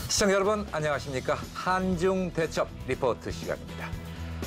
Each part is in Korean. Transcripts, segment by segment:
시청자 여러분 안녕하십니까? 한중 대첩 리포트 시간입니다.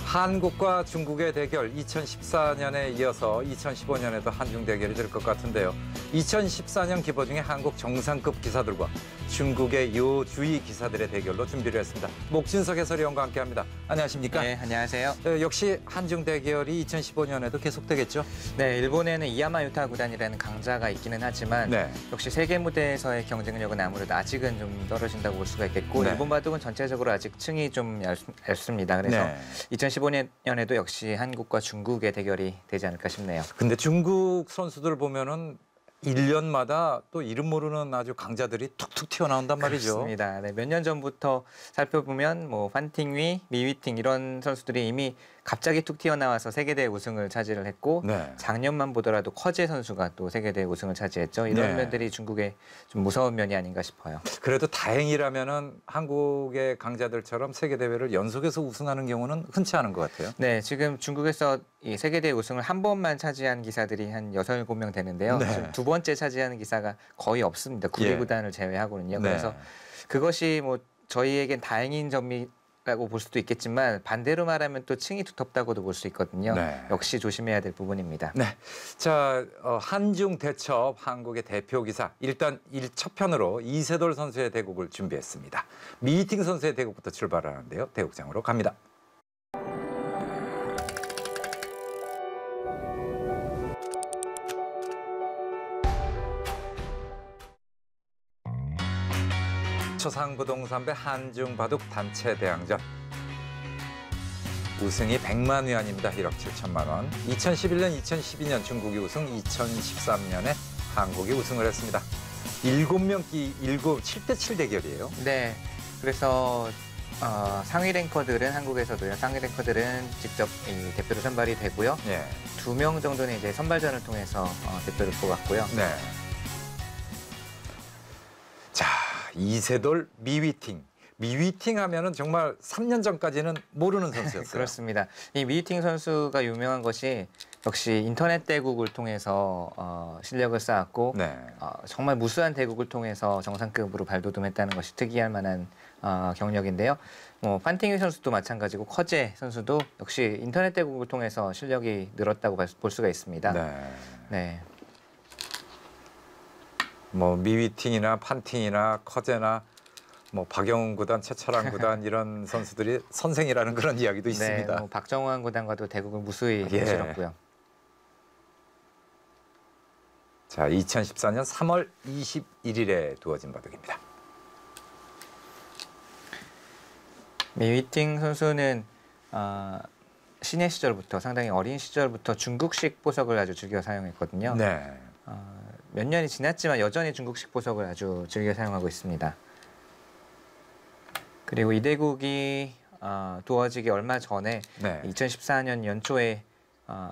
한국과 중국의 대결 2014년에 이어서 2015년에도 한중 대결이 될 것 같은데요. 2014년 기보 중에 한국 정상급 기사들과 중국의 요주의 기사들의 대결로 준비를 했습니다. 목진석 해설위원과 함께합니다. 안녕하십니까? 네, 안녕하세요. 역시 한중 대결이 2015년에도 계속되겠죠? 네, 일본에는 이야마 유타 구단이라는 강자가 있기는 하지만 네. 역시 세계 무대에서의 경쟁력은 아무래도 아직은 좀 떨어진다고 볼 수가 있겠고 네. 일본 바둑은 전체적으로 아직 층이 좀 얇습니다. 그래서 네. 2015년에도 역시 한국과 중국의 대결이 되지 않을까 싶네요. 근데 중국 선수들 보면은 1년마다 또 이름 모르는 아주 강자들이 툭툭 튀어나온단 말이죠. 그렇습니다. 네, 몇 년 전부터 살펴보면 뭐 판팅위, 미위팅 이런 선수들이 이미 갑자기 툭 튀어나와서 세계대회 우승을 차지를 했고 네. 작년만 보더라도 커제 선수가 또 세계대회 우승을 차지했죠. 이런 네. 면들이 중국의 좀 무서운 면이 아닌가 싶어요. 그래도 다행이라면은 한국의 강자들처럼 세계 대회를 연속해서 우승하는 경우는 흔치 않은 것 같아요. 네, 지금 중국에서 이 세계대회 우승을 한 번만 차지한 기사들이 한 6, 7명 되는데요. 네. 지금 두 번째 차지하는 기사가 거의 없습니다. 9위 예. 구단을 제외하고는요. 네. 그래서 그것이 뭐 저희에겐 다행인 점이라고 볼 수도 있겠지만 반대로 말하면 또 층이 두텁다고도 볼 수 있거든요. 네. 역시 조심해야 될 부분입니다. 네. 자, 한중 대첩 한국의 대표 기사. 일단 첫 편으로 이세돌 선수의 대국을 준비했습니다. 미팅 선수의 대국부터 출발하는데요. 대국장으로 갑니다. 초상부동산배 한중바둑 단체 대항전. 우승이 100만 위안입니다. 1억 7천만 원. 2011년, 2012년 중국이 우승, 2013년에 한국이 우승을 했습니다. 7명끼 7대7 대결이에요. 네, 그래서 상위 랭커들은 한국에서도요. 상위 랭커들은 직접 이 대표로 선발이 되고요. 예. 2명 정도는 이제 선발전을 통해서 대표를 뽑았고요. 네. 자, 이세돌 미위팅. 미위팅 하면은 정말 3년 전까지는 모르는 선수였어요. 그렇습니다. 이 미위팅 선수가 유명한 것이 역시 인터넷 대국을 통해서 실력을 쌓았고 네. 정말 무수한 대국을 통해서 정상급으로 발돋움했다는 것이 특이할 만한 경력인데요. 뭐 판팅위 선수도 마찬가지고 커제 선수도 역시 인터넷 대국을 통해서 실력이 늘었다고 볼 수가 있습니다. 네. 네. 뭐 미위팅이나 판팅이나 커제나 뭐 박영훈 구단, 최철환 구단 이런 선수들이 선생이라는 그런 이야기도 있습니다. 네, 뭐 박정환 구단과도 대국을 무수히 예. 치렀고요. 자, 2014년 3월 21일에 두어진 바둑입니다. 미위팅 선수는 신예 시절부터 상당히 어린 시절부터 중국식 보석을 아주 즐겨 사용했거든요. 네. 몇 년이 지났지만 여전히 중국식 보석을 아주 즐겨 사용하고 있습니다. 그리고 이 대국이 두어지기 얼마 전에 네. 2014년 연초에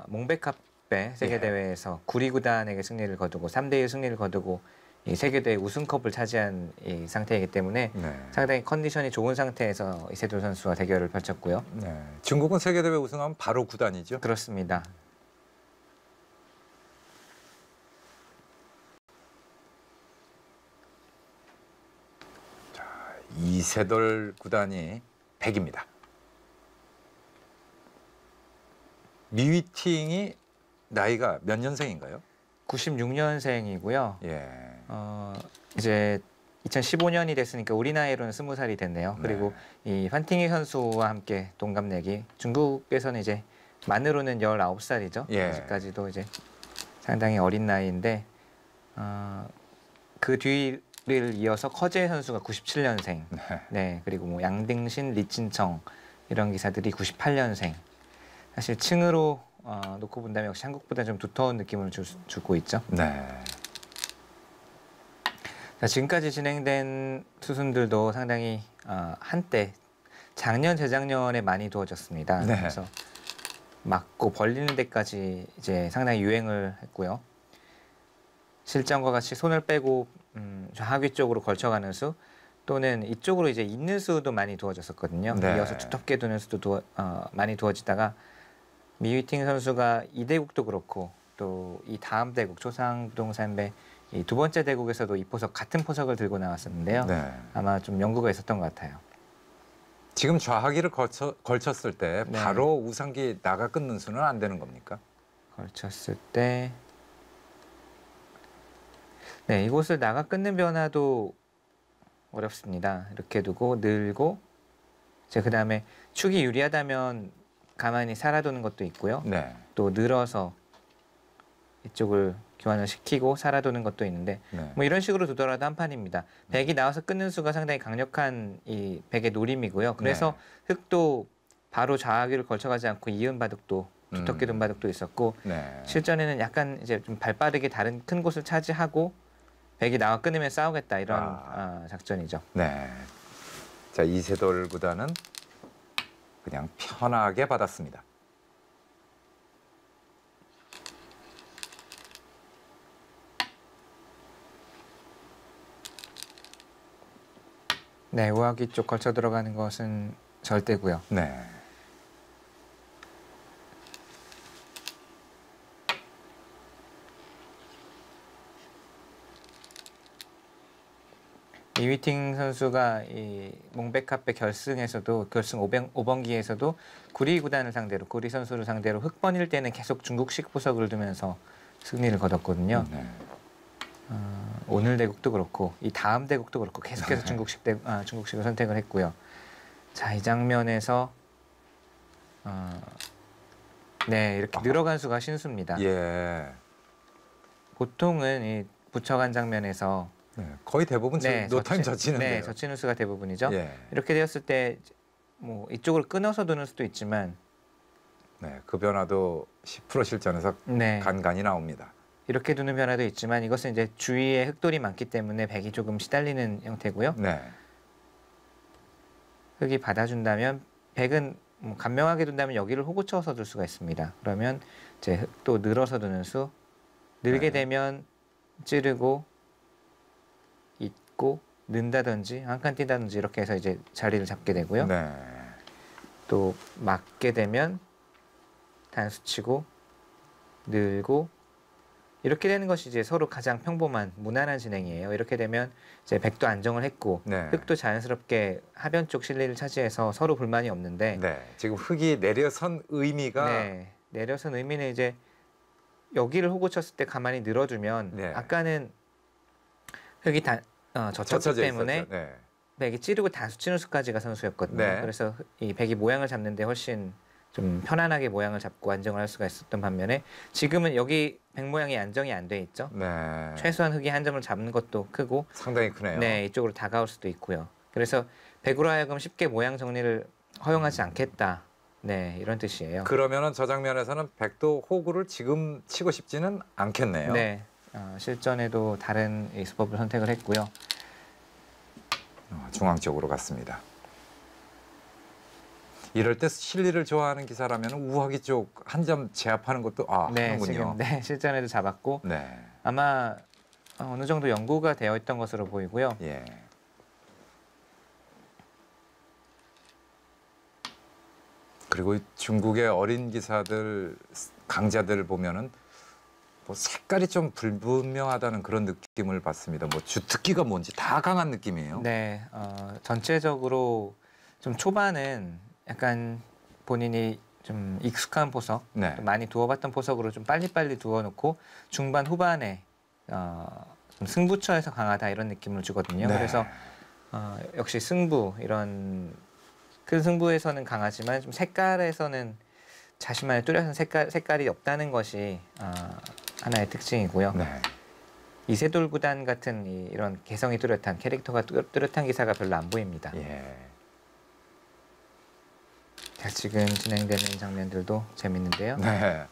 몽백카페 세계대회에서 구리 구단에게 승리를 거두고 3대1 승리를 거두고 이 세계대회 우승컵을 차지한 이 상태이기 때문에 네. 상당히 컨디션이 좋은 상태에서 이세돌 선수와 대결을 펼쳤고요. 네. 중국은 세계대회 우승하면 바로 구단이죠. 그렇습니다. 이세돌 구단이 100입니다. 미위팅이 나이가 몇 년생인가요? 96년생이고요. 예. 이제 2015년이 됐으니까 우리 나이로는 20살이 됐네요. 그리고 이 판팅위 선수와 함께 동갑내기. 중국에서는 이제 만으로는 19살이죠. 예. 아직까지도 이제 상당히 어린 나이인데 그 뒤를 이어서 커제 선수가 97년생. 네. 네. 그리고 뭐 양딩신, 리친청 이런 기사들이 98년생. 사실 층으로 놓고 본다면 역시 한국보다 좀 두터운 느낌을 주고 있죠. 네. 자, 지금까지 진행된 수순들도 상당히 한때 작년, 재작년에 많이 두어졌습니다. 네. 그래서 맞고 벌리는 데까지 이제 상당히 유행을 했고요. 실전과 같이 손을 빼고 하위 쪽으로 걸쳐가는 수 또는 이쪽으로 이제 있는 수도 많이 두어졌었거든요. 네. 이어서 두텁게 두는 수도 많이 두어지다가 미위팅 선수가 이 대국도 그렇고 또 이 다음 대국 초상부동산배 이 두 번째 대국에서도 이 포석 같은 포석을 들고 나왔었는데요. 네. 아마 좀 연구가 있었던 것 같아요. 지금 좌하기를 걸쳤을 때 네. 바로 우상기 나가 끊는 수는 안 되는 겁니까? 걸쳤을 때 네, 이곳을 나가 끊는 변화도 어렵습니다. 이렇게 두고 늘고 이제 그다음에 축이 유리하다면 가만히 살아도는 것도 있고요. 네. 또 늘어서 이쪽을 교환을 시키고 살아도는 것도 있는데 네. 뭐 이런 식으로 두더라도 한 판입니다. 백이 나와서 끊는 수가 상당히 강력한 이 백의 노림이고요. 그래서 흑도 바로 좌하기를 걸쳐가지 않고 이은 바둑도 두텁게 둔 바둑도 있었고 네. 실전에는 약간 이제 좀 발빠르게 다른 큰 곳을 차지하고 백이 나와 끊으면 싸우겠다 이런 작전이죠. 네. 자, 이세돌 구단은 그냥 편하게 받았습니다. 네, 우하기 쪽 걸쳐 들어가는 것은 절대고요. 네. 이위팅 선수가 이 몽백카페 결승에서도 결승 5번기에서도 구리 구단을 상대로 구리 선수를 상대로 흑번일 때는 계속 중국식 포석을 두면서 승리를 거뒀거든요. 네. 오늘 대국도 그렇고 이 다음 대국도 그렇고 계속해서 중국식을 선택을 했고요. 자, 이 장면에서 네, 이렇게 늘어간 수가 신수입니다. 예. 보통은 이 붙여간 장면에서 네. 거의 대부분 노타임 젖히는데요. 네, 젖히는 수가 대부분이죠. 예. 이렇게 되었을 때 뭐 이쪽을 끊어서 두는 수도 있지만 네. 그 변화도 10% 실전에서 네, 간간히 나옵니다. 이렇게 두는 변화도 있지만 이것은 이제 주위에 흑돌이 많기 때문에 백이 조금 시달리는 형태고요. 네. 흑이 받아준다면 백은 뭐 간명하게 둔다면 여기를 호구 쳐서 둘 수가 있습니다. 그러면 이제 흑도 늘어서 두는 수 늘게 네. 되면 찌르고 잇고 는다든지 한 칸 뛴다든지 이렇게 해서 이제 자리를 잡게 되고요. 네. 또 막게 되면 단수 치고 늘고 이렇게 되는 것이 이제 서로 가장 평범한 무난한 진행이에요. 이렇게 되면 이제 백도 안정을 했고 네. 흑도 자연스럽게 하변 쪽 실리를 차지해서 서로 불만이 없는데 네. 지금 흑이 내려선 의미가 네, 내려선 의미는 이제 여기를 호구 쳤을 때 가만히 늘어주면 네. 아까는 흑이 젖혔기 젖혀져 때문에 있었죠. 네. 백이 찌르고 단수 치는 수까지가 선수였거든요. 네. 그래서 이 백이 모양을 잡는데 훨씬 좀 편안하게 모양을 잡고 안정을 할 수가 있었던 반면에 지금은 여기 백 모양이 안정이 안 돼 있죠. 네. 최소한 흑이 한 점을 잡는 것도 크고 상당히 크네요. 네, 이쪽으로 다가올 수도 있고요. 그래서 백으로 하여금 쉽게 모양 정리를 허용하지 않겠다. 네, 이런 뜻이에요. 그러면은 저 장면에서는 백도 호구를 지금 치고 싶지는 않겠네요. 네, 실전에도 다른 이 수법을 선택을 했고요. 중앙 쪽으로 갔습니다. 이럴 때 실리를 좋아하는 기사라면 우하기 쪽 한 점 제압하는 것도 네, 하는군요. 지금 네, 실전에도 잡았고 네. 아마 어느 정도 연구가 되어 있던 것으로 보이고요. 예. 그리고 중국의 어린 기사들 강자들 보면은 뭐 색깔이 좀 불분명하다는 그런 느낌을 받습니다. 뭐 주특기가 뭔지 다 강한 느낌이에요. 네, 전체적으로 좀 초반은 약간 본인이 좀 익숙한 포석, 네. 좀 많이 두어봤던 포석으로 좀 빨리빨리 두어놓고 중반 후반에 좀 승부처에서 강하다 이런 느낌을 주거든요. 네. 그래서 역시 승부 이런 큰 승부에서는 강하지만 좀 색깔에서는 자신만의 뚜렷한 색깔이 없다는 것이 하나의 특징이고요. 네. 이세돌 구단 같은 이런 개성이 뚜렷한 캐릭터가 뚜렷한 기사가 별로 안 보입니다. 예. 자, 지금 진행되는 장면들도 재밌는데요. 네.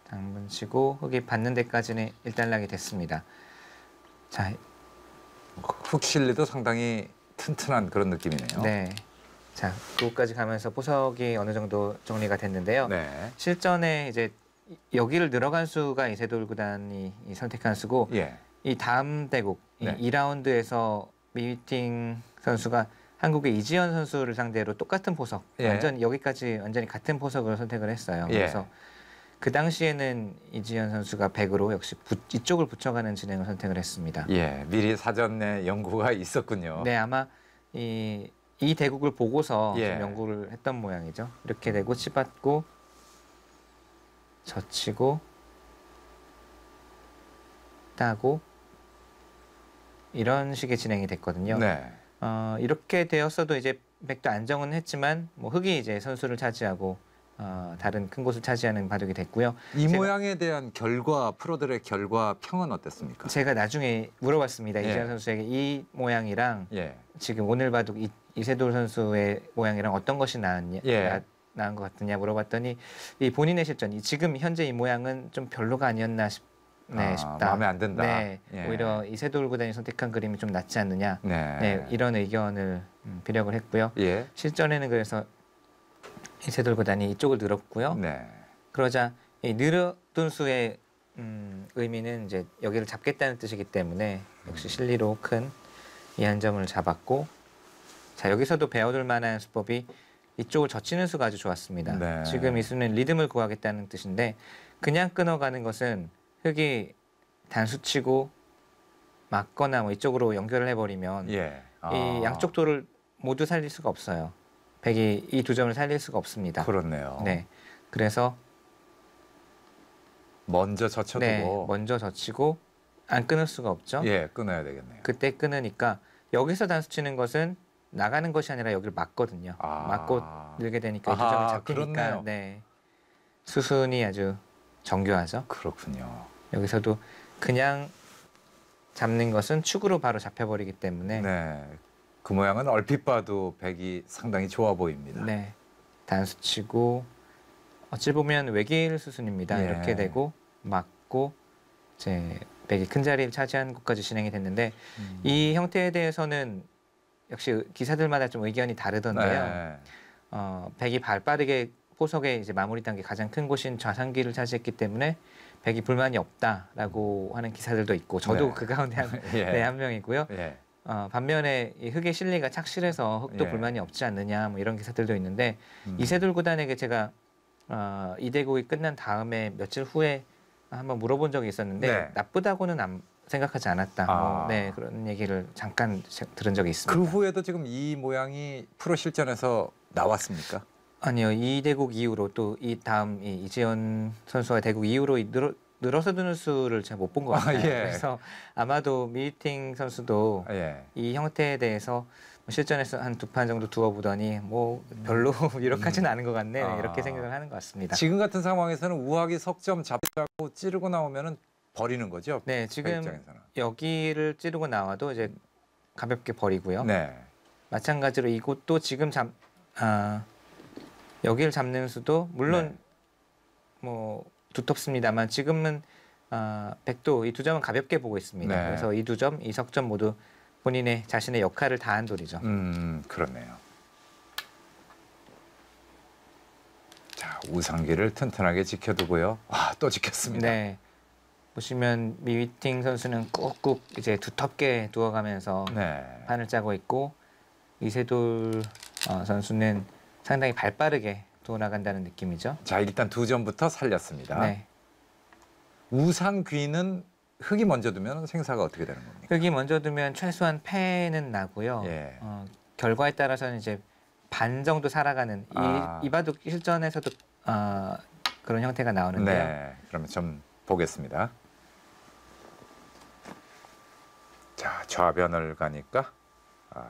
당분 치고 흑이 받는 데까지는 일단락이 됐습니다. 자, 흑 실리도 상당히 튼튼한 그런 느낌이네요. 네. 자, 그곳까지 가면서 포석이 어느 정도 정리가 됐는데요. 네. 실전에 이제 여기를 늘어간 수가 이세돌 구단이 선택한 수고 예. 이 다음 대국 네. 2라운드에서 미팅 선수가 한국의 이지연 선수를 상대로 똑같은 포석, 예. 여기까지 완전히 같은 포석을 선택을 했어요. 예. 그래서 그 당시에는 이지현 선수가 100으로 역시 이쪽을 붙여가는 진행을 선택을 했습니다. 예, 미리 사전에 연구가 있었군요. 네, 아마 이 대국을 보고서 예. 좀 연구를 했던 모양이죠. 이렇게 되고 치받고 젖히고 따고 이런 식의 진행이 됐거든요. 네. 이렇게 되었어도 이제 백도 안정은 했지만 뭐 흑이 이제 선수를 차지하고 다른 큰 곳을 차지하는 바둑이 됐고요. 이 모양에 대한 결과, 프로들의 결과 평은 어땠습니까? 제가 나중에 물어봤습니다. 예. 이지현 선수에게 이 모양이랑 예. 지금 오늘 바둑 이세돌 선수의 모양이랑 어떤 것이 나은 예. 것 같느냐 물어봤더니 이 본인의 실전, 지금 현재 이 모양은 좀 별로가 아니었나 싶다. 마음에 안 든다. 네, 예. 오히려 이세돌 구단이 선택한 그림이 좀 낫지 않느냐. 네. 네, 이런 의견을 비력을 했고요. 예. 실전에는 그래서 이세돌 구단이 이쪽을 늘었고요. 네. 그러자 이 늘어둔 수의 의미는 이제 여기를 잡겠다는 뜻이기 때문에 역시 실리로 큰 이 한 점을 잡았고, 자 여기서도 배워둘 만한 수법이 이쪽을 젖히는 수가 아주 좋았습니다. 네. 지금 이 수는 리듬을 구하겠다는 뜻인데 그냥 끊어가는 것은 흑이 단수치고 막거나 뭐 이쪽으로 연결을 해버리면 예. 이 양쪽 돌을 모두 살릴 수가 없어요. 백이 이 두 점을 살릴 수가 없습니다. 그렇네요. 네, 그래서 먼저 젖혀두고 네, 먼저 젖히고 안 끊을 수가 없죠. 예, 끊어야 되겠네요. 그때 끊으니까 여기서 단수 치는 것은 나가는 것이 아니라 여기를 막거든요. 막고 늘게 되니까 이 두 점이 아하, 잡히니까 그렇네요. 네, 수순이 아주 정교하죠. 그렇군요. 여기서도 그냥 잡는 것은 축으로 바로 잡혀버리기 때문에 네. 그 모양은 얼핏 봐도 백이 상당히 좋아 보입니다. 네, 단수 치고 어찌 보면 외길 수순입니다. 예. 이렇게 되고 막고 이제 백이 큰 자리를 차지하는 것까지 진행이 됐는데 이 형태에 대해서는 역시 기사들마다 좀 의견이 다르던데요. 네. 백이 발빠르게 포석의 이제 마무리 단계 가장 큰 곳인 좌상기를 차지했기 때문에 백이 불만이 없다라고 하는 기사들도 있고 저도 네. 그 가운데 예. 한 명이고요. 예. 반면에 이 흑의 실리가 착실해서 흑도 예. 불만이 없지 않느냐 뭐 이런 기사들도 있는데 이세돌 구단에게 제가 이 대국이 끝난 다음에 며칠 후에 한번 물어본 적이 있었는데 네. 나쁘다고는 생각하지 않았다. 네, 그런 얘기를 잠깐 들은 적이 있습니다. 그 후에도 지금 이 모양이 프로 실전에서 나왔습니까? 아니요, 이 대국 이후로 또 이 다음 이지현 선수와 대국 이후로 늘어서 두는 수를 제가 못 본 것 같아요. 예. 그래서 아마도 미팅 선수도 예. 이 형태에 대해서 실전에서 한 두 판 정도 두어보더니 뭐 별로 유력하지는 않은 것 같네, 이렇게 생각을 하는 것 같습니다. 지금 같은 상황에서는 우하기 석점 잡자고 찌르고 나오면은 버리는 거죠. 네, 그 지금 입장에서는. 여기를 찌르고 나와도 이제 가볍게 버리고요. 네. 마찬가지로 이곳도 지금 여기를 잡는 수도 물론 네. 뭐 두텁습니다만 지금은 백도 이 두 점은 가볍게 보고 있습니다. 네. 그래서 이 두 점, 이 석점 모두 본인의 자신의 역할을 다한 돌이죠. 그렇네요. 자, 우상기를 튼튼하게 지켜두고요. 또 지켰습니다. 네. 보시면 미위팅 선수는 꾹꾹 이제 두텁게 두어가면서 네. 판을 짜고 있고 이세돌 선수는 상당히 발빠르게 두어 나간다는 느낌이죠. 자, 일단 두 점부터 살렸습니다. 네. 우상귀는 흑이 먼저 두면 생사가 어떻게 되는 겁니까? 흑이 먼저 두면 최소한 패는 나고요. 예. 결과에 따라서는 이제 반 정도 살아가는 이 바둑 실전에서도 그런 형태가 나오는데요. 네. 그러면 좀 보겠습니다. 자, 좌변을 가니까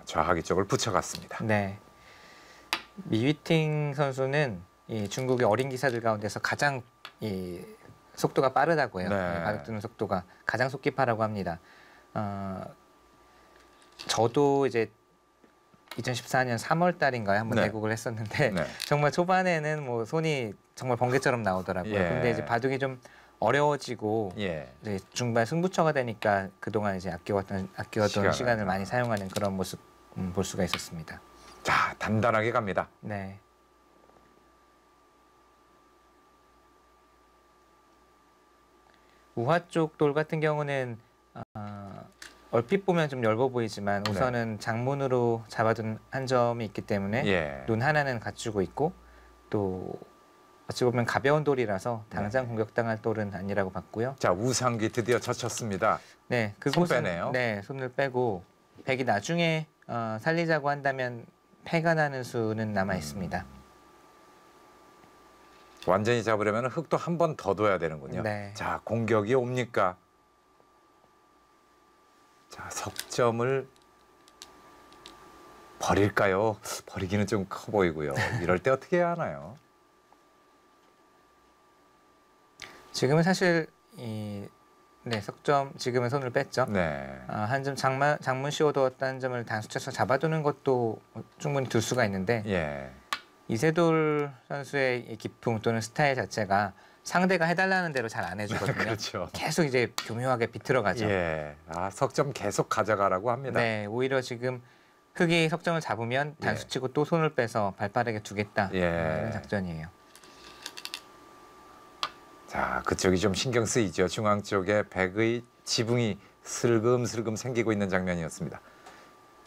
좌하기 쪽을 붙여갔습니다. 네. 미위팅 선수는 이 중국의 어린 기사들 가운데서 가장 이 속도가 빠르다고 해요. 네. 바둑 두는 속도가 가장 속기파라고 합니다. 저도 이제 2014년 3월 달인가에 한번 네. 대국을 했었는데 네. 정말 초반에는 뭐 손이 정말 번개처럼 나오더라고요. 예. 근데 이제 바둑이 좀 어려워지고 예. 이제 중반 승부처가 되니까 그동안 이제 아껴왔던 시간을 많이 사용하는 그런 모습 볼 수가 있었습니다. 자, 단단하게 갑니다. 네. 우하 쪽 돌 같은 경우는 얼핏 보면 좀 얇아 보이지만 우선은 장문으로 잡아둔 한 점이 있기 때문에 예. 눈 하나는 갖추고 있고 또 어찌 보면 가벼운 돌이라서 당장 공격당할 돌은 아니라고 봤고요. 자, 우상기 드디어 젖혔습니다. 네, 손 그곳은 빼네요. 네, 손을 빼고 백이 나중에 살리자고 한다면 패가 나는 수는 남아 있습니다. 완전히 잡으려면 흙도 한 번 더 둬야 되는군요. 네. 자, 공격이 옵니까? 자, 석점을 버릴까요? 버리기는 좀 커 보이고요. 이럴 때 어떻게 해야 하나요? 지금은 사실 네, 석점 지금은 손을 뺐죠. 네. 한 점 장문 씌워두었다는 점을 단수쳐서 잡아두는 것도 충분히 둘 수가 있는데 예. 이세돌 선수의 이 기풍 또는 스타일 자체가 상대가 해달라는 대로 잘 안 해주거든요. 그렇죠. 계속 이제 교묘하게 비틀어가죠. 예. 아, 석점 계속 가져가라고 합니다. 네, 오히려 지금 흑이 석점을 잡으면 예. 단수치고 또 손을 빼서 발빠르게 두겠다 예. 이런 작전이에요. 자, 그쪽이 좀 신경 쓰이죠. 중앙 쪽에 백의 지붕이 슬금슬금 생기고 있는 장면이었습니다.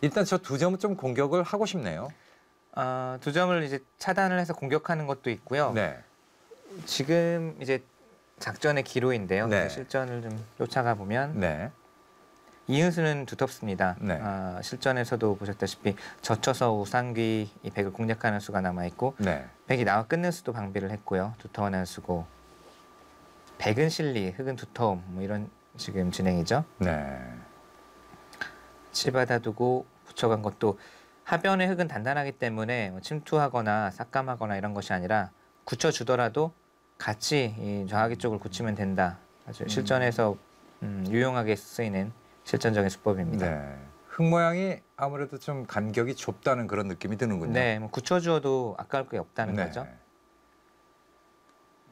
일단 저 두 점은 좀 공격을 하고 싶네요. 두 점을 이제 차단을 해서 공격하는 것도 있고요. 네. 지금 이제 작전의 기로인데요. 네. 실전을 좀 쫓아가 보면 네. 이은수는 두텁습니다. 네. 실전에서도 보셨다시피 젖혀서 우상귀 이 백을 공략하는 수가 남아 있고 네. 백이 나와 끊는 수도 방비를 했고요. 두터운 한 수고 백은 실리, 흑은 두터움 뭐 이런 지금 진행이죠. 네. 치받아 두고 붙여간 것도 하변의 흑은 단단하기 때문에 뭐 침투하거나 삭감하거나 이런 것이 아니라 굳혀주더라도 같이 이 좌하기 쪽을 굳히면 된다. 아주 실전에서 유용하게 쓰이는 실전적인 수법입니다. 네. 흙 모양이 아무래도 좀 간격이 좁다는 그런 느낌이 드는군요. 네, 뭐 굳혀주어도 아까울 게 없다는 네. 거죠.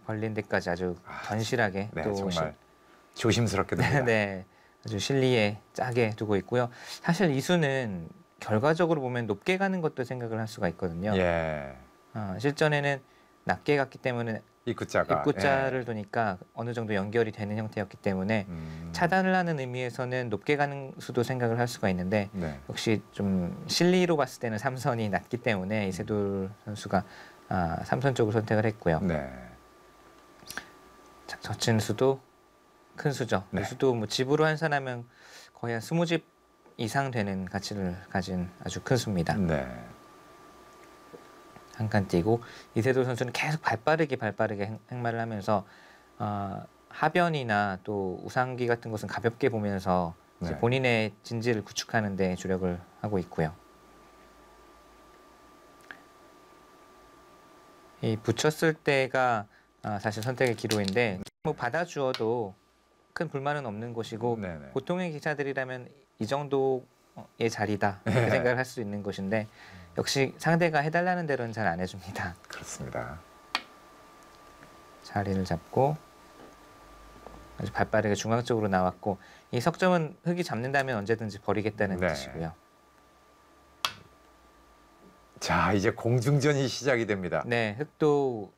벌린 데까지 아주 던실하게 네, 또 정말 조심스럽게 됩니다. 네, 아주 실리에 짜게 두고 있고요. 사실 이 수는 결과적으로 보면 높게 가는 것도 생각을 할 수가 있거든요. 예. 실전에는 낮게 갔기 때문에 입구자가 입구자를 두니까 어느 정도 연결이 되는 형태였기 때문에 차단을 하는 의미에서는 높게 가는 수도 생각을 할 수가 있는데 네. 역시 좀 실리로 봤을 때는 삼선이 낮기 때문에 이세돌 선수가 삼선 쪽을 선택을 했고요. 네. 자, 젖힌 수도 큰 수죠. 네. 이 수도 뭐 집으로 환산하면 거의 한 20집 이상 되는 가치를 가진 아주 큰 수입니다. 네. 한 칸 띄고 이세돌 선수는 계속 발빠르게 행마를 하면서 하변이나 또 우상기 같은 것은 가볍게 보면서 이제 네. 본인의 진지를 구축하는 데 주력을 하고 있고요. 이 붙였을 때가 사실 선택의 기로인데 뭐 받아주어도 큰 불만은 없는 곳이고 네네. 보통의 기사들이라면 이 정도의 자리다 네. 이렇게 생각을 할 수 있는 곳인데 역시 상대가 해달라는 대로는 잘 안 해줍니다. 그렇습니다. 자리를 잡고 아주 발빠르게 중앙 쪽으로 나왔고 이 석점은 흑이 잡는다면 언제든지 버리겠다는 네. 뜻이고요. 자, 이제 공중전이 시작이 됩니다. 네, 흑도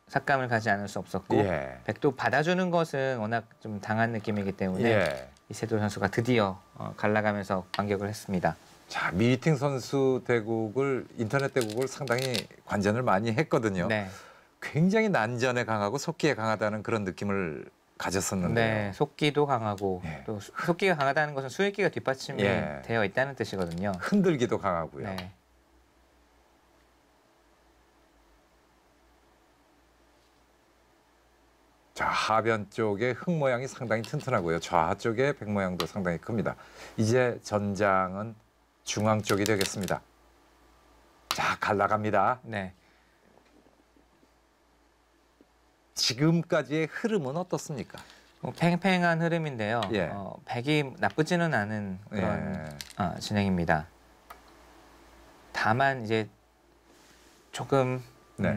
삭감을 가지 않을 수 없었고 예. 백도 받아주는 것은 워낙 좀 당한 느낌이기 때문에 예. 이세돌 선수가 드디어 갈라가면서 반격을 했습니다. 자, 미팅 선수 대국을 인터넷 대국을 상당히 관전을 많이 했거든요. 네, 굉장히 난전에 강하고 속기에 강하다는 그런 느낌을 가졌었는데요. 네, 속기도 강하고 예. 또 속기가 강하다는 것은 수익기가 뒷받침이 예. 되어 있다는 뜻이거든요. 흔들기도 강하고요. 네. 자, 하변 쪽의 흙 모양이 상당히 튼튼하고요. 좌하 쪽의 백 모양도 상당히 큽니다. 이제 전장은 중앙 쪽이 되겠습니다. 자, 갈라갑니다. 네. 지금까지의 흐름은 어떻습니까? 뭐 팽팽한 흐름인데요. 예. 백이 나쁘지는 않은 그런 예. 진행입니다. 다만 이제 조금 네.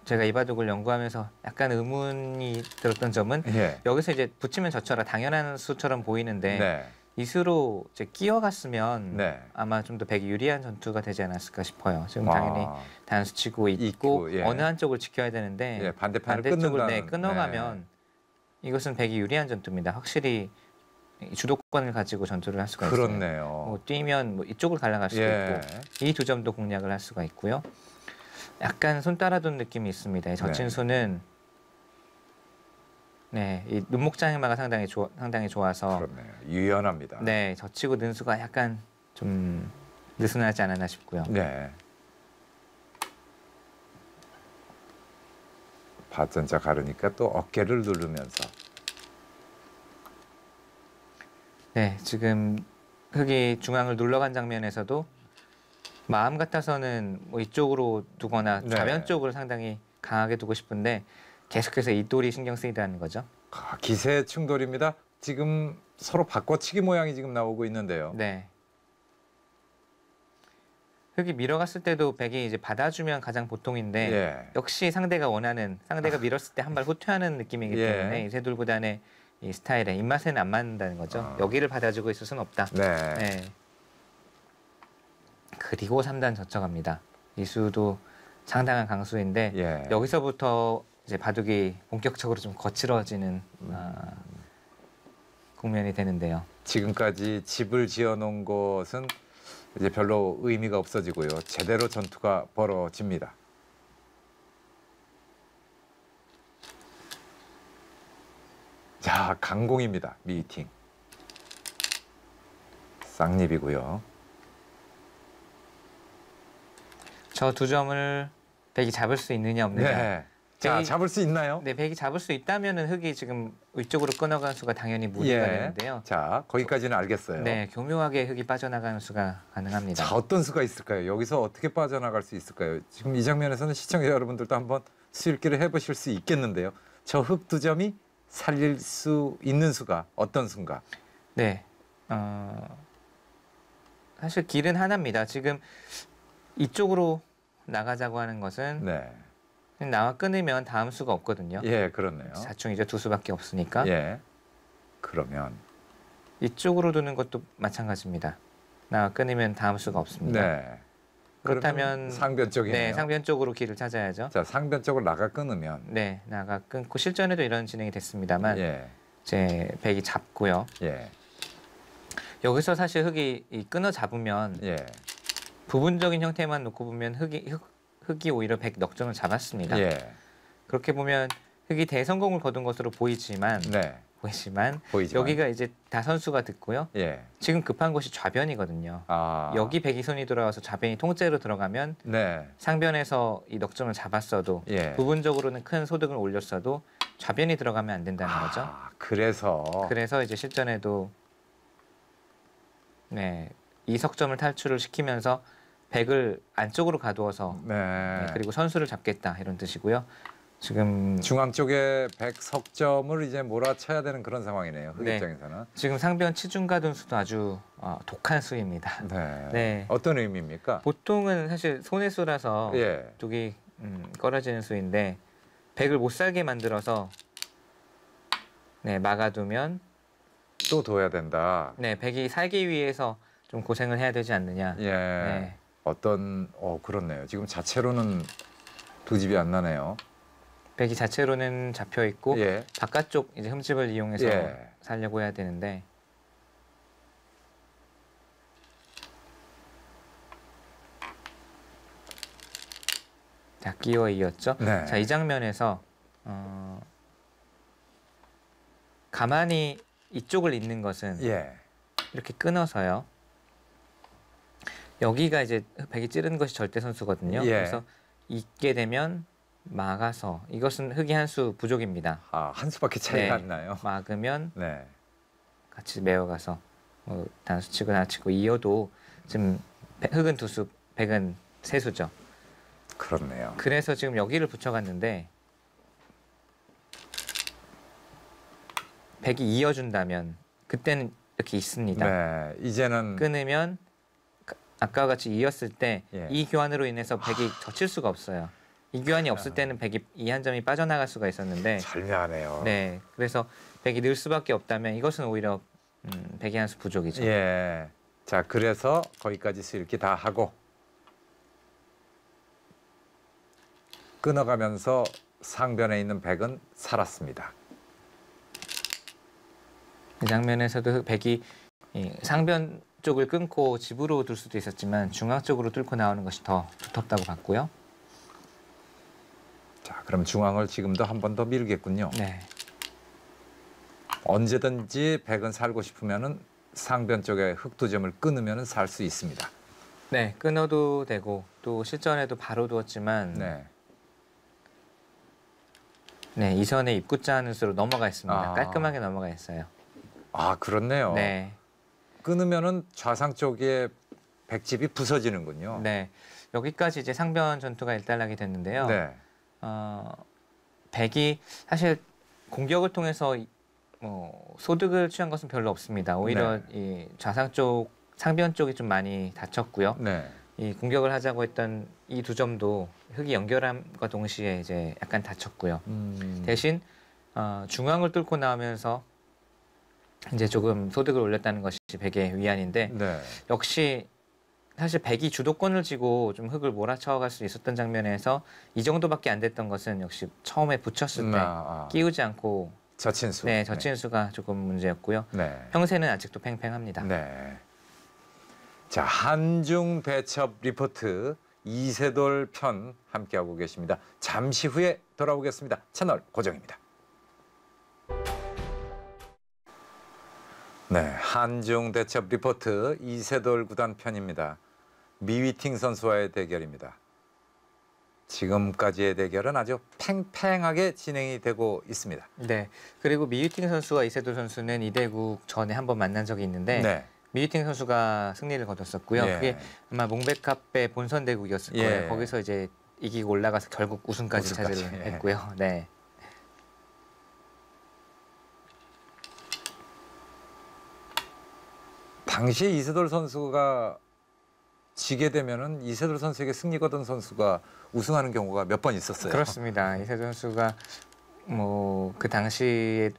제가 이바둑을 연구하면서 약간 의문이 들었던 점은 예. 여기서 이제 붙이면 져쳐라 당연한 수처럼 보이는데 네. 이 수로 이제 끼어갔으면 네. 아마 좀 더 백이 유리한 전투가 되지 않았을까 싶어요. 지금 아, 당연히 단수치고 있고 예. 어느 한쪽을 지켜야 되는데 예, 반대편을 반대쪽을 끊는다는. 끊어가면 이것은 백이 유리한 전투입니다. 확실히 주도권을 가지고 전투를 할 수가 있어요. 그렇네요. 뭐 뛰면 뭐 이쪽을 갈라갈 수도 예. 있고 이 두 점도 공략을 할 수가 있고요. 약간 손 따라둔 느낌이 있습니다. 이 젖힌 네. 수는 네, 이 눈목장애마가 상당히 좋아서 그렇네요. 유연합니다. 네, 젖히고 는 수가 약간 좀 느슨하지 않았나 싶고요. 네. 받전자 가르니까 또 어깨를 누르면서. 네, 지금 흙이 중앙을 눌러간 장면에서도 마음 같아서는 뭐 이쪽으로 두거나 네. 좌변 쪽을 상당히 강하게 두고 싶은데 계속해서 이 돌이 신경 쓰이다는 거죠. 기세 충돌입니다. 지금 서로 바꿔치기 모양이 지금 나오고 있는데요. 네. 흙이 밀어갔을 때도 백이 이제 받아주면 가장 보통인데 예. 역시 상대가 밀었을 때 한 발 후퇴하는 느낌이기 예. 때문에 이 세돌 구단의 이 스타일에 입맛에는 안 맞는다는 거죠. 여기를 받아주고 있을 수는 없다. 네. 네. 그리고 3단 젖혀갑니다. 이 수도 상당한 강수인데 예. 여기서부터 이제 바둑이 본격적으로 좀 거칠어지는 국면이 되는데요. 지금까지 집을 지어놓은 것은 이제 별로 의미가 없어지고요. 제대로 전투가 벌어집니다. 자, 강공입니다. 미팅. 쌍립이고요. 저 두 점을 백이 잡을 수 있느냐 없느냐. 네. 자, 잡을 수 있나요? 네, 백이 잡을 수 있다면은 흙이 지금 위쪽으로 끊어간 수가 당연히 무리가 예. 되는데요. 자, 거기까지는 알겠어요. 네, 교묘하게 흙이 빠져나가는 수가 가능합니다. 자, 어떤 수가 있을까요? 여기서 어떻게 빠져나갈 수 있을까요? 지금 이 장면에서는 시청자 여러분들도 한번 수읽기를 해보실 수 있겠는데요. 저 흙 두 점이 살릴 수 있는 수가 어떤 수인가? 네, 사실 길은 하나입니다. 지금 이쪽으로 나가자고 하는 것은 네. 나와 끊으면 다음 수가 없거든요. 예, 그렇네요. 사충이죠. 두 수밖에 없으니까. 예. 그러면 이쪽으로 두는 것도 마찬가지입니다. 나와 끊으면 다음 수가 없습니다. 네. 그렇다면 상변 쪽이네요. 네, 상변 쪽으로 길을 찾아야죠. 자, 상변 쪽을 나가 끊으면 네, 나가 끊고 실전에도 이런 진행이 됐습니다만 예. 이제 백이 잡고요. 예. 여기서 사실 흙이 끊어 잡으면 예. 부분적인 형태만 놓고 보면 흙이 오히려 백 넉점을 잡았습니다. 예. 그렇게 보면 흙이 대성공을 거둔 것으로 보이지만 네. 보이지만 보이지만. 여기가 이제 다 선수가 듣고요. 예. 지금 급한 것이 좌변이거든요. 아. 여기 백이 손이 돌아와서 좌변이 통째로 들어가면 네. 상변에서 이 넉점을 잡았어도 예. 부분적으로는 큰 소득을 올렸어도 좌변이 들어가면 안 된다는 거죠. 아, 그래서 이제 실전에도 네, 이 석점을 탈출을 시키면서 백을 안쪽으로 가두어서 네. 네, 그리고 선수를 잡겠다 이런 뜻이고요. 지금 중앙 쪽에 백석점을 이제 몰아쳐야 되는 그런 상황이네요. 흑 네. 입장에서는. 지금 상변 치중가둔 수도 아주 독한 수입니다. 네. 네. 어떤 의미입니까? 보통은 사실 손의 수라서 예. 독이 꺼려지는 수인데 백을 못 살게 만들어서 네, 막아두면 또 둬야 된다. 네, 백이 살기 위해서 좀 고생을 해야 되지 않느냐. 예. 네. 그렇네요. 지금 자체로는 두 집이 안 나네요. 백이 자체로는 잡혀 있고 예. 바깥쪽 이제 흠집을 이용해서 예. 살려고 해야 되는데 자, 끼워 이었죠. 네. 자, 이 장면에서 가만히 이쪽을 잇는 것은 예. 이렇게 끊어서요. 여기가 이제 백이 찌르는 것이 절대 선수거든요. 예. 그래서 잇게 되면 막아서 이것은 흙이 한 수 부족입니다. 아, 한 수밖에 차이가 네. 안 나요. 막으면 네. 같이 메어가서 단수 치고 하나 치고 이어도 지금 흙은 두 수, 백은 세 수죠. 그렇네요. 그래서 지금 여기를 붙여갔는데 백이 이어준다면 그때는 이렇게 있습니다. 네. 이제는 끊으면 아까와 같이 이었을 때 예. 이 교환으로 인해서 백이 젖힐 수가 없어요. 이 교환이 없을 때는 백이 이 한 점이 빠져나갈 수가 있었는데 절묘하네요. 네, 그래서 백이 늘 수밖에 없다면 이것은 오히려 백이 한 수 부족이죠. 예. 자, 그래서 거기까지 수읽기 다 하고 끊어가면서 상변에 있는 백은 살았습니다. 이 장면에서도 백이 이 상변 쪽을 끊고 집으로 둘 수도 있었지만 중앙 쪽으로 뚫고 나오는 것이 더 두텁다고 봤고요. 그럼 중앙을 지금도 한 번 더 밀겠군요. 네. 언제든지 백은 살고 싶으면은 상변 쪽에 흑두점을 끊으면 살 수 있습니다. 네, 끊어도 되고 또 실전에도 바로 두었지만 네. 네, 이 선에 입구자 하는 수로 넘어가 있습니다. 아. 깔끔하게 넘어가 있어요. 아, 그렇네요. 네. 끊으면은 좌상 쪽에 백집이 부서지는군요. 네. 여기까지 이제 상변 전투가 일단락이 됐는데요. 네. 백이 사실 공격을 통해서 소득을 취한 것은 별로 없습니다. 오히려 이 좌상 쪽, 상변 쪽이 좀 많이 다쳤고요. 네. 이 공격을 하자고 했던 이 두 점도 흙이 연결함과 동시에 이제 약간 다쳤고요. 대신 중앙을 뚫고 나오면서 이제 조금 소득을 올렸다는 것이 백의 위안인데 네. 역시 사실 백이 주도권을 쥐고 좀 흙을 몰아쳐갈 수 있었던 장면에서 이 정도밖에 안 됐던 것은 역시 처음에 붙였을 때 끼우지 않고 저친수. 네, 저친수가 조금 문제였고요. 네. 형세는 아직도 팽팽합니다. 네. 자, 한중 대첩 리포트 이세돌 편 함께하고 계십니다. 잠시 후에 돌아오겠습니다. 채널 고정입니다. 네, 한중 대첩 리포트 이세돌 구단 편입니다. 미위팅 선수와의 대결입니다. 지금까지의 대결은 아주 팽팽하게 진행이 되고 있습니다. 네. 그리고 미유팅 선수와 이세돌 선수는 이대국 전에 한번 만난 적이 있는데 네. 미유팅 선수가 승리를 거뒀었고요. 예. 그게 아마 몽백카페 본선 대국이었을 거예요. 예. 거기서 이제 이기고 올라가서 결국 우승까지 우승까지, 차지를 예. 했고요. 네. 당시에 이세돌 선수가 지게 되면은 이세돌 선수에게 승리 거둔 선수가 우승하는 경우가 몇 번 있었어요. 그렇습니다. 이세돌 선수가 뭐 그 당시에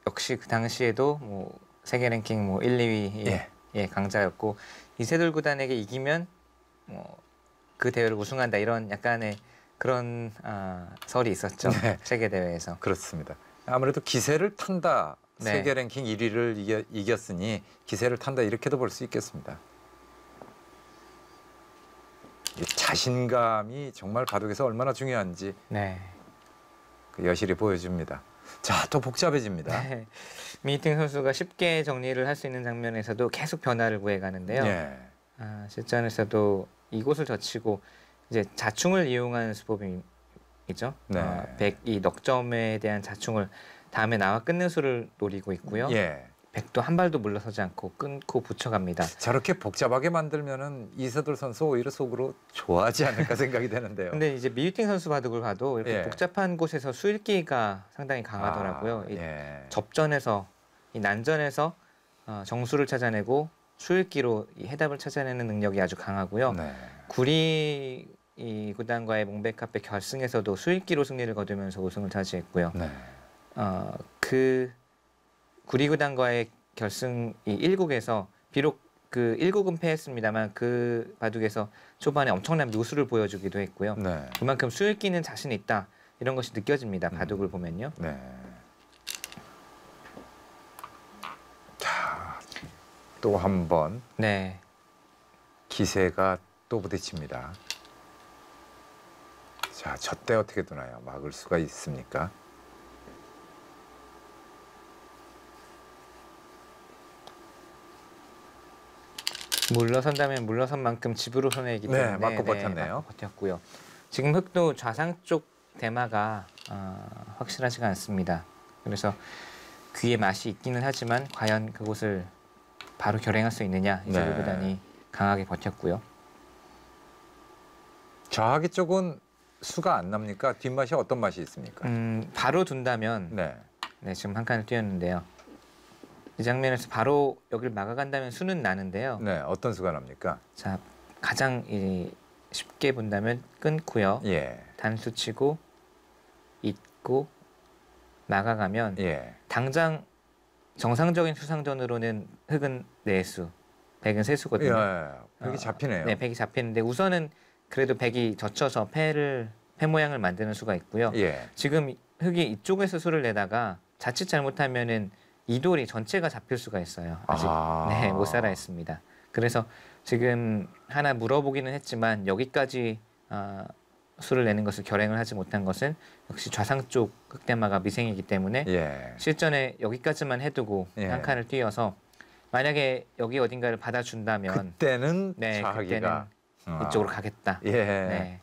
역시 그 당시에도 뭐 세계 랭킹 뭐 1, 2위 예. 예, 강자였고 이세돌 구단에게 이기면 뭐 그 대회를 우승한다 이런 약간의 그런 설이 있었죠. 네. 세계 대회에서. 그렇습니다. 아무래도 기세를 탄다. 네. 세계 랭킹 1위를 이겼으니 기세를 탄다 이렇게도 볼 수 있겠습니다. 이 자신감이 정말 바둑에서 얼마나 중요한지 네. 그 여실히 보여줍니다. 자, 또 복잡해집니다. 네. 미팅 선수가 쉽게 정리를 할 수 있는 장면에서도 계속 변화를 구해가는데요. 예. 실전에서도 이곳을 젖히고 이제 자충을 이용한 수법이죠. 네. 백이 넉점에 대한 자충을 다음에 나와 끊는 수를 노리고 있고요. 예. 백도 한 발도 물러서지 않고 끊고 붙여갑니다. 저렇게 복잡하게 만들면은 이세돌 선수 오히려 속으로 좋아하지 않을까 생각이 되는데요. 근데 이제 미유팅 선수 바둑을 봐도 이렇게 예. 복잡한 곳에서 수읽기가 상당히 강하더라고요. 이 예. 접전에서 이 난전에서 정수를 찾아내고 수읽기로 이 해답을 찾아내는 능력이 아주 강하고요. 네. 구리 이 구단과의 몽백카페 결승에서도 수익기로 승리를 거두면서 우승을 차지했고요. 네. 그 구리 구단과의 결승 이 1국에서 비록 그 1국은 패했습니다만 그 바둑에서 초반에 엄청난 묘수를 보여주기도 했고요. 네. 그만큼 수익기는 자신 있다 이런 것이 느껴집니다. 바둑을 보면요. 네. 자, 또 한 번 네. 기세가 또 부딪힙니다. 자, 저 때 어떻게 두나요? 막을 수가 있습니까? 물러선다면 물러선 만큼 집으로 손해이기 네, 때문에 맞고 버텼네요. 맞고 버텼고요. 지금 흑도 좌상 쪽 대마가 확실하지가 않습니다. 그래서 귀에 맛이 있기는 하지만 과연 그곳을 바로 결행할 수 있느냐 이세돌 네. 구단이 강하게 버텼고요. 저하기 쪽은 수가 안 납니까? 뒷맛이 어떤 맛이 있습니까? 바로 둔다면 네. 네, 지금 한 칸을 띄었는데요. 이 장면에서 바로 여기를 막아간다면 수는 나는데요. 네, 어떤 수가 납니까? 자, 가장 쉽게 본다면 끊고요. 예. 단수 치고 잇고 막아가면 예. 당장 정상적인 수상전으로는 흑은 4수, 백은 3수거든요. 예. 여기 잡히네요. 네, 백이 잡히는데 우선은 그래도 백이 젖혀서 패 모양을 만드는 수가 있고요. 예. 지금 흑이 이쪽에서 수를 내다가 자칫 잘못하면은 이 돌이 전체가 잡힐 수가 있어요. 아직 네, 못 살아 있습니다. 그래서 지금 하나 물어보기는 했지만 여기까지 수를 내는 것을 결행을 하지 못한 것은 역시 좌상 쪽 흑대마가 미생이기 때문에 예. 실전에 여기까지만 해두고 예. 한 칸을 띄어서 만약에 여기 어딘가를 받아준다면 그때는 네, 좌하기가 그때는 이쪽으로 가겠다. 예. 네.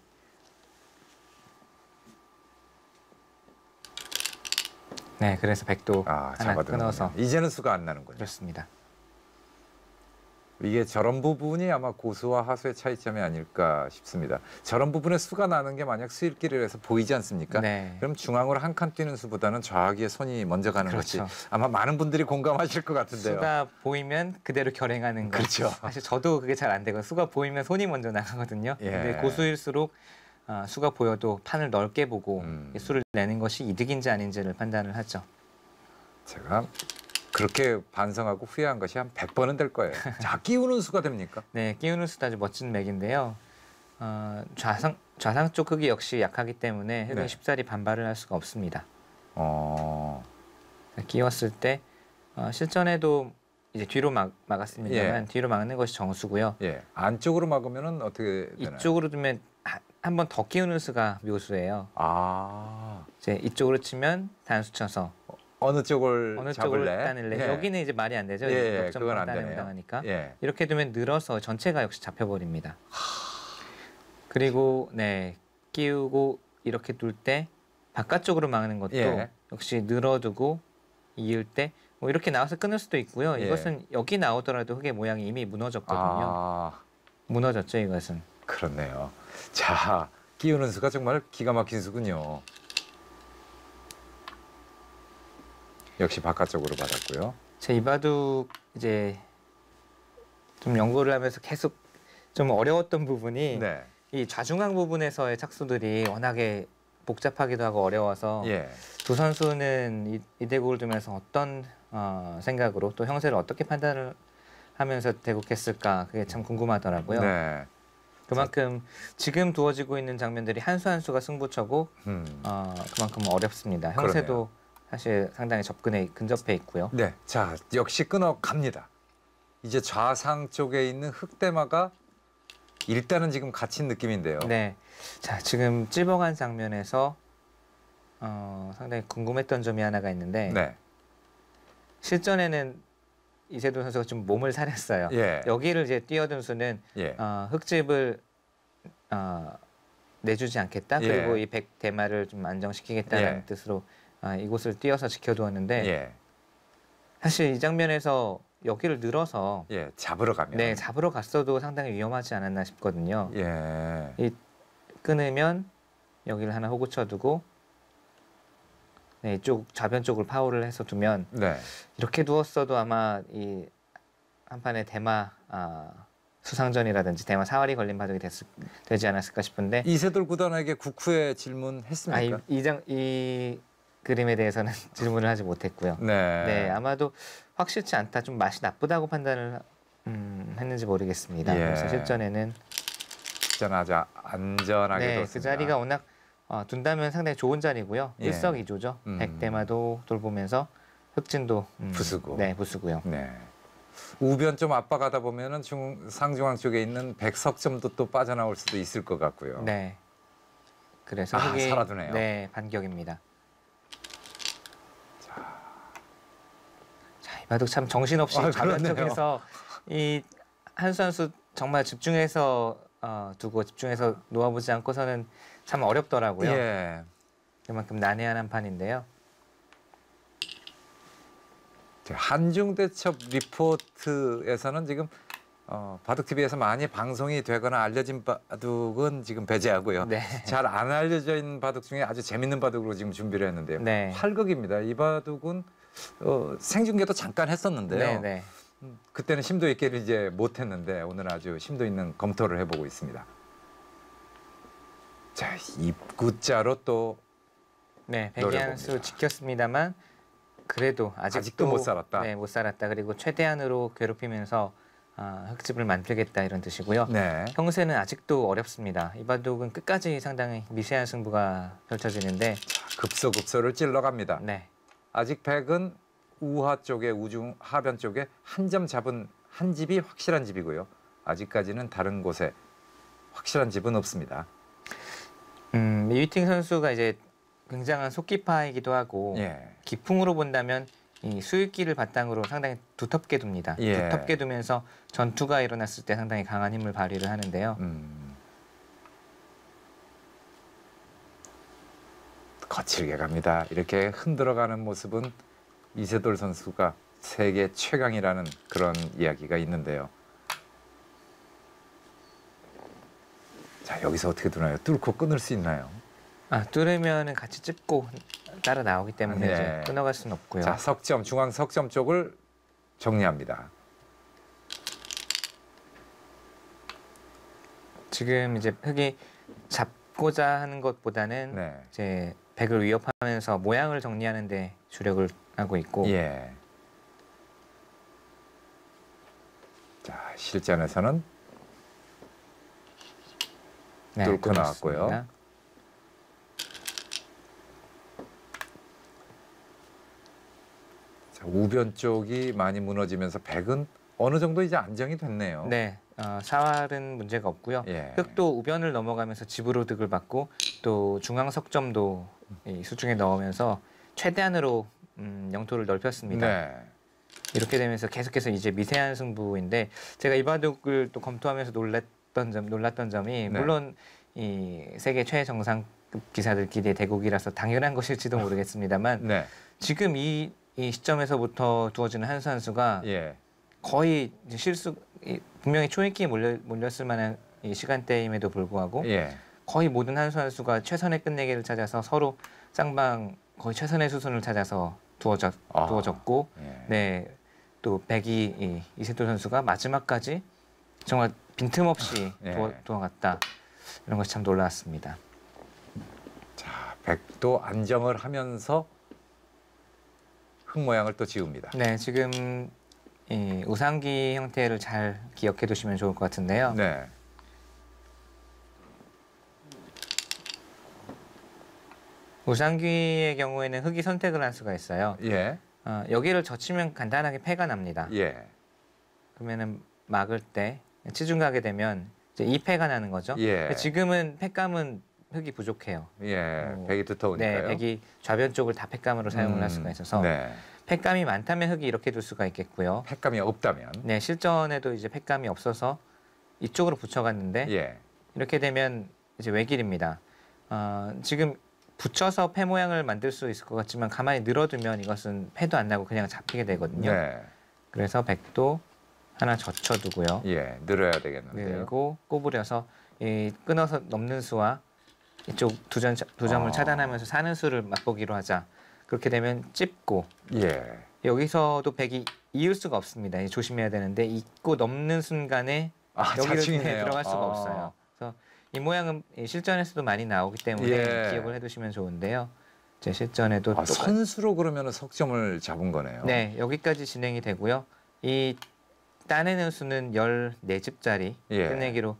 네, 그래서 백도 하나 잡아두는군요. 끊어서 이제는 수가 안 나는군요. 그렇습니다. 이게 저런 부분이 아마 고수와 하수의 차이점이 아닐까 싶습니다. 저런 부분에 수가 나는 게 만약 수일길을 해서 보이지 않습니까? 네. 그럼 중앙으로 한 칸 뛰는 수보다는 좌하기에 손이 먼저 가는 그렇죠. 것이 아마 많은 분들이 공감하실 것 같은데요. 수가 보이면 그대로 결행하는 거. 그렇죠. 사실 저도 그게 잘 안 되고 수가 보이면 손이 먼저 나가거든요. 예. 근데 고수일수록 수가 보여도 판을 넓게 보고 수를 내는 것이 이득인지 아닌지를 판단을 하죠. 제가 그렇게 반성하고 후회한 것이 한 100번은 될 거예요. 자, 끼우는 수가 됩니까? 네, 끼우는 수도 아주 멋진 맥인데요. 좌상 쪽 흙이 역시 약하기 때문에 흙은 네. 쉽사리 반발을 할 수가 없습니다. 어, 끼웠을 때 실전에도 이제 뒤로 막았습니다만 예. 뒤로 막는 것이 정수고요. 예. 안쪽으로 막으면은 어떻게 되나요? 이쪽으로 두면 한 번 더 끼우는 수가 묘수예요. 아, 이제 이쪽으로 치면 단수 쳐서 어느 쪽을 어느 쪽으로 잡을래? 따낼래? 예. 여기는 이제 말이 안 되죠. 예, 역전 그건 안 따내면 되네요. 당하니까. 예. 이렇게 두면 늘어서 전체가 역시 잡혀버립니다. 그리고 네 끼우고 이렇게 둘 때 바깥쪽으로 막는 것도 예. 역시 늘어두고 이을 때 뭐 이렇게 나와서 끊을 수도 있고요. 예. 이것은 여기 나오더라도 흙의 모양이 이미 무너졌거든요. 아, 무너졌죠, 이것은. 그렇네요. 자, 끼우는 수가 정말 기가 막힌 수군요. 역시 바깥쪽으로 받았고요. 제 이바둑 이제 좀 연구를 하면서 계속 좀 어려웠던 부분이 네. 이 좌중앙 부분에서의 착수들이 워낙에 복잡하기도 하고 어려워서 예. 두 선수는 이 대국을 두면서 어떤 생각으로 또 형세를 어떻게 판단을 하면서 대국했을까 그게 참 궁금하더라고요. 네. 그만큼 지금 두어지고 있는 장면들이 한 수 한 수가 승부처고 그만큼 어렵습니다. 형세도 사실 상당히 근접해 있고요. 네. 자, 역시 끊어 갑니다. 이제 좌상 쪽에 있는 흑대마가 일단은 지금 갇힌 느낌인데요. 네, 자 지금 찔벅한 장면에서 상당히 궁금했던 점이 하나가 있는데 네. 실전에는 이세돌 선수가 좀 몸을 사렸어요. 예. 여기를 이제 뛰어든 수는 예. 흙집을 내주지 않겠다. 예. 그리고 이 백대마를 좀 안정시키겠다는 예. 뜻으로 이곳을 뛰어서 지켜두었는데 예. 사실 이 장면에서 여기를 늘어서 예. 잡으러 가면. 네 잡으러 갔어도 상당히 위험하지 않았나 싶거든요. 예. 끊으면 여기를 하나 호구 쳐두고 네, 이쪽 좌변 쪽을 파울을 해서 두면 네. 이렇게 두었어도 아마 이 한판의 대마 수상전이라든지 대마 사활이 걸린 바둑이 되지 않았을까 싶은데 이세돌 구단에게 국후에 질문했습니까? 이 그림에 대해서는 질문을 하지 못했고요. 네. 네, 아마도 확실치 않다, 좀 맛이 나쁘다고 판단을 했는지 모르겠습니다. 예. 그래서 실전에는 저는 아주 안전하게 네, 뒀습니다. 그 자리가 워낙 둔다면 상당히 좋은 자리고요. 예. 일석이조죠. 백대마도 돌보면서 흑진도 부수고. 네, 부수고요. 네. 우변 좀 압박하다 보면은 상중앙 쪽에 있는 백석점도 또 빠져나올 수도 있을 것 같고요. 네. 그래서 아, 흑이 살아두네요. 네, 반격입니다. 자, 이 바둑 참 정신없이 그렇네요. 좌변쪽에서 이 한 선수 정말 집중해서 두고 집중해서 놓아보지 않고서는 참 어렵더라고요. 예. 그만큼 난해한 한 판인데요. 한중대첩 리포트에서는 지금 바둑TV에서 많이 방송이 되거나 알려진 바둑은 지금 배제하고요. 네. 잘 안 알려져 있는 바둑 중에 아주 재밌는 바둑으로 지금 준비를 했는데요. 네. 활극입니다. 이 바둑은 생중계도 잠깐 했었는데요. 네, 네. 그때는 심도 있게를 이제 못했는데 오늘 아주 심도 있는 검토를 해보고 있습니다. 자, 입구자로 또 네, 백이한수 지켰습니다만 그래도 아직도 못 살았다. 네, 못 살았다. 그리고 최대한으로 괴롭히면서 흑집을 만들겠다 이런 뜻이고요. 네. 형세는 아직도 어렵습니다. 이 바둑은 끝까지 상당히 미세한 승부가 펼쳐지는데 급소를 찔러갑니다. 네, 아직 백은 우하 쪽에 우중 하변 쪽에 한 점 잡은 한 집이 확실한 집이고요. 아직까지는 다른 곳에 확실한 집은 없습니다. 유이팅 선수가 이제 굉장한 속기파이기도 하고 예. 기풍으로 본다면 이 수익기를 바탕으로 상당히 두텁게 둡니다. 예. 두텁게 두면서 전투가 일어났을 때 상당히 강한 힘을 발휘를 하는데요. 거칠게 갑니다. 이렇게 흔들어가는 모습은 이세돌 선수가 세계 최강이라는 그런 이야기가 있는데요. 자, 여기서 어떻게 두나요? 뚫고 끊을 수 있나요? 뚫으면은 같이 찝고 따라 나오기 때문에 네. 이제 끊어갈 수는 없고요. 자, 석점, 중앙 석점 쪽을 정리합니다. 지금 이제 흙이 잡고자 하는 것보다는 네. 이제 백을 위협하면서 모양을 정리하는 데 주력을 하고 있고 예. 자, 실전에서는 네, 뚫고 끊었습니다. 나왔고요. 자, 우변 쪽이 많이 무너지면서 백은 어느 정도 이제 안정이 됐네요. 네, 사활은 문제가 없고요. 예. 흙도 우변을 넘어가면서 집으로 득을 받고 또 중앙 석점도 이 수중에 넣으면서 최대한으로 영토를 넓혔습니다. 네. 이렇게 되면서 계속해서 이제 미세한 승부인데 제가 이 바둑을 또 검토하면서 놀랐던 점이 네. 물론 이 세계 최정상급 기사들끼리의 대국이라서 당연한 것일지도 모르겠습니다만 네. 지금 이 시점에서부터 두어지는 한 선수가 예. 거의 이제 분명히 초읽기에 몰렸을 만한 이 시간대임에도 불구하고 예. 거의 모든 한 선수가 최선의 끝내기를 찾아서 서로 쌍방 거의 최선의 수순을 찾아서 두어졌고 예. 네, 또 백이 이세돌 선수가 마지막까지 정말 빈틈없이 예. 두어갔다. 이런 것이 참 놀라웠습니다. 자, 백도 안정을 하면서 흙 모양을 또 지웁니다. 네, 지금 이 우상기 형태를 잘 기억해 두시면 좋을 것 같은데요. 네. 우상기의 경우에는 흙이 선택을 할 수가 있어요. 예. 여기를 젖히면 간단하게 패가 납니다. 예. 그러면은 막을 때 치중 가게 되면 이제 2패가 나는 거죠. 예. 지금은 패감은 흙이 부족해요. 예. 백이 네, 두터우니까요. 백이 좌변 쪽을 다 패감으로 사용을 할 수가 있어서 네. 패감이 많다면 흙이 이렇게 둘 수가 있겠고요. 팩감이 없다면. 네, 실전에도 이제 패감이 없어서 이쪽으로 붙여갔는데 예. 이렇게 되면 이제 외길입니다. 지금 붙여서 패 모양을 만들 수 있을 것 같지만 가만히 늘어두면 이것은 패도 안 나고 그냥 잡히게 되거든요. 네. 그래서 백도 하나 젖혀두고요. 예. 늘어야 되겠는데요. 그리고 꼬부려서 이 끊어서 넘는 수와 이쪽 두 점을 차단하면서 사는 수를 맛보기로 하자. 그렇게 되면 찝고 예. 여기서도 백이 이을 수가 없습니다. 조심해야 되는데 잇고 넘는 순간에 여기를 자충이네요. 들어갈 수가 없어요. 그래서 이 모양은 실전에서도 많이 나오기 때문에 예. 기억을 해두시면 좋은데요. 제 실전에도 선수로 그러면 석점을 잡은 거네요. 네, 여기까지 진행이 되고요. 이 따내는 수는 14집짜리 예. 끝내기로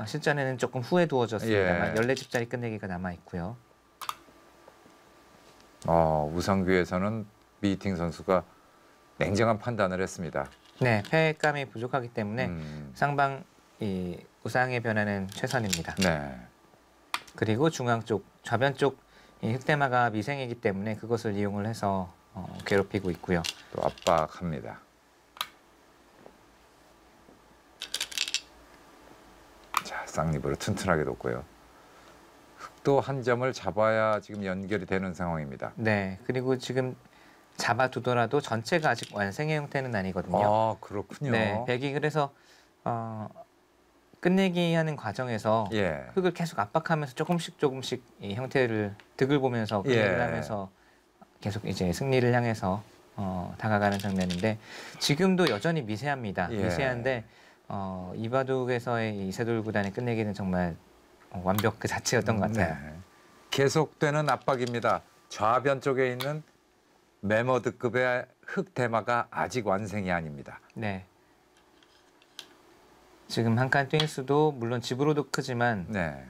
실전에는 조금 후에 두어졌습니다만 예. 14집짜리 끝내기가 남아 있고요. 우상규에서는 미팅 선수가 냉정한 판단을 했습니다. 네, 패감이 부족하기 때문에 쌍방 이 우상의 변화는 최선입니다. 네. 그리고 중앙 쪽, 좌변 쪽 이 흑대마가 미생이기 때문에 그것을 이용을 해서 괴롭히고 있고요. 또 압박합니다. 자, 쌍립으로 튼튼하게 뒀고요. 흑도 한 점을 잡아야 지금 연결이 되는 상황입니다. 네, 그리고 지금 잡아두더라도 전체가 아직 완성의 형태는 아니거든요. 그렇군요. 네, 백이 그래서 끝내기 하는 과정에서 예. 흙을 계속 압박하면서 조금씩 이 형태를 득을 보면서 끝내기를 예. 하면서 계속 이제 승리를 향해서 다가가는 장면인데 지금도 여전히 미세합니다. 예. 미세한데 이바둑에서의 이세돌 구단의 끝내기는 정말 완벽 그 자체였던 것 같아요. 네. 계속되는 압박입니다. 좌변 쪽에 있는 메머드급의 흑 대마가 아직 완성이 아닙니다. 네. 지금 한 칸 뛴 수도 물론 집으로도 크지만 네.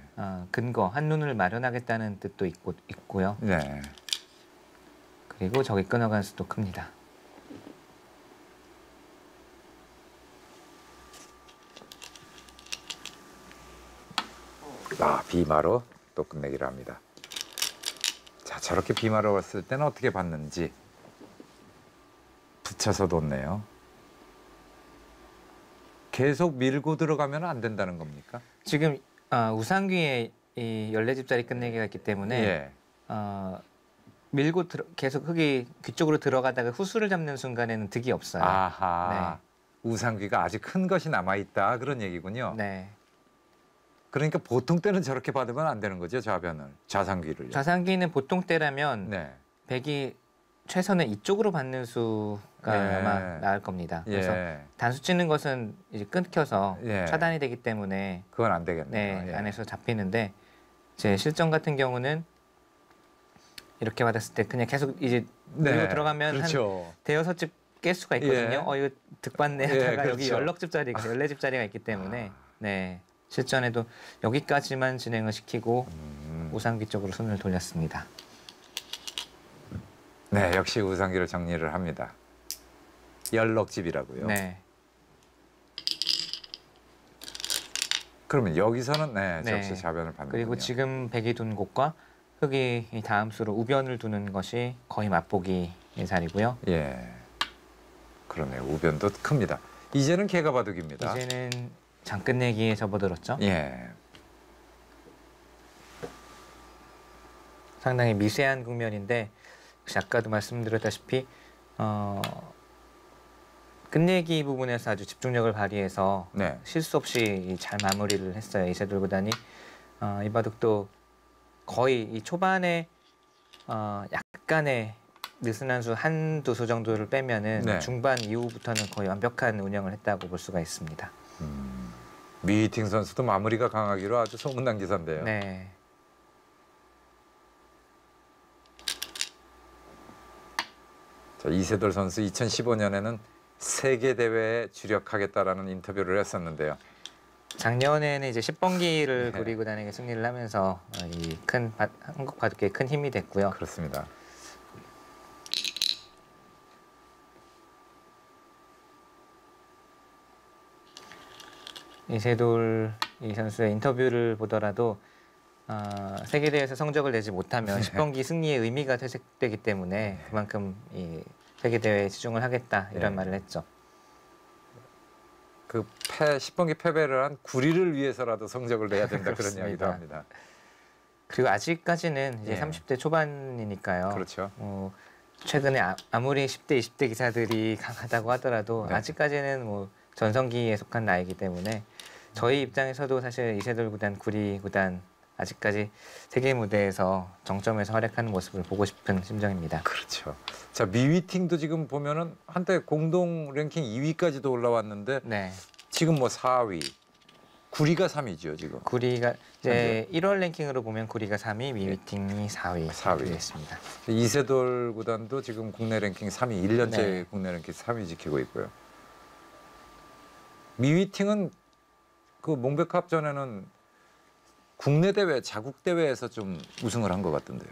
근거 한눈을 마련하겠다는 뜻도 있고요. 네. 그리고 저기 끊어간 수도 큽니다. 비마로 또 끝내기를 합니다. 자, 저렇게 비마를 왔을 때는 어떻게 봤는지 붙여서 뒀네요. 계속 밀고 들어가면 안 된다는 겁니까? 지금 우상귀에 이 14집짜리 끝내기가 있기 때문에 예. 밀고 계속 흙이 귀 쪽으로 들어가다가 후수를 잡는 순간에는 득이 없어요. 아하. 우상귀가 아직 큰 것이 남아있다 그런 얘기군요. 네. 그러니까 보통 때는 저렇게 받으면 안 되는 거죠, 좌변을. 좌상귀를요. 좌상귀는 보통 때라면 네. 백이 최선은 이쪽으로 받는 수가 예. 아마 나을 겁니다. 그래서 예. 단수 치는 것은 이제 끊겨서 예. 차단이 되기 때문에 그건 안 되겠네요. 네, 예. 안에서 잡히는데 제 실전 같은 경우는 이렇게 받았을 때 그냥 계속 이제 밀고 들어가면 그렇죠. 한 대여섯 집 깰 수가 있거든요. 예. 이거 득받네 예, 하다가 여기 그렇죠. 16집짜리가 14집짜리가 있기 때문에 네. 실전에도 여기까지만 진행을 시키고 우상귀 쪽으로 손을 돌렸습니다. 네, 역시 우상귀를 정리를 합니다. 연럭집이라고요. 네. 그러면 여기서는 네. 역시 좌변을 받는군요. 그리고 지금 백이 둔 곳과 흑이 이 다음 수로 우변을 두는 것이 거의 맛보기의 자리고요. 예, 그러네요. 우변도 큽니다. 이제는 개가 바둑입니다. 이제는 장끝내기에 접어들었죠. 예, 상당히 미세한 국면인데 혹시 아까도 말씀드렸다시피 끝내기 부분에서 아주 집중력을 발휘해서 네, 실수 없이 잘 마무리를 했어요. 이세돌 구단이 이 바둑도 거의 이 초반에 약간의 느슨한 수 한두 수 정도를 빼면은 네. 중반 이후부터는 거의 완벽한 운영을 했다고 볼 수가 있습니다. 미팅 선수도 마무리가 강하기로 아주 소문난 기사인데요. 네. 자, 이세돌 선수 2015년에는 세계 대회에 주력하겠다라는 인터뷰를 했었는데요. 작년에는 이제 10번기를 네. 구리구단에게 승리를 하면서 이 큰 한국 바둑계에 큰 힘이 됐고요. 그렇습니다. 이세돌 이 선수의 인터뷰를 보더라도 세계대회에서 성적을 내지 못하면 10번기 승리의 의미가 퇴색되기 때문에 그만큼 이 세계대회에 치중을 하겠다 이런 네. 말을 했죠. 그 10번기 패배를 한 구리를 위해서라도 성적을 내야 된다 그런 그렇습니다. 이야기도 합니다. 그리고 아직까지는 이제 예. 30대 초반이니까요. 그렇죠. 최근에 아무리 10대, 20대 기사들이 강하다고 하더라도 네. 아직까지는 뭐 전성기에 속한 나이기 때문에 저희 입장에서도 사실 이세돌 구단, 구리 구단 아직까지 세계 무대에서 정점에서 활약하는 모습을 보고 싶은 심정입니다. 그렇죠. 자, 미위팅도 지금 보면은 한때 공동 랭킹 2위까지도 올라왔는데 네, 지금 뭐 4위, 구리가 3위죠 지금. 구리가 이제 1월 랭킹으로 보면 구리가 3위, 미위팅이 4위 4위. 됐습니다. 이세돌 구단도 지금 국내 랭킹 3위, 1년째 네. 국내 랭킹 3위 지키고 있고요. 미위팅은 그 몽백컵 전에는 국내 대회, 자국 대회에서 좀 우승을 한 것 같던데요.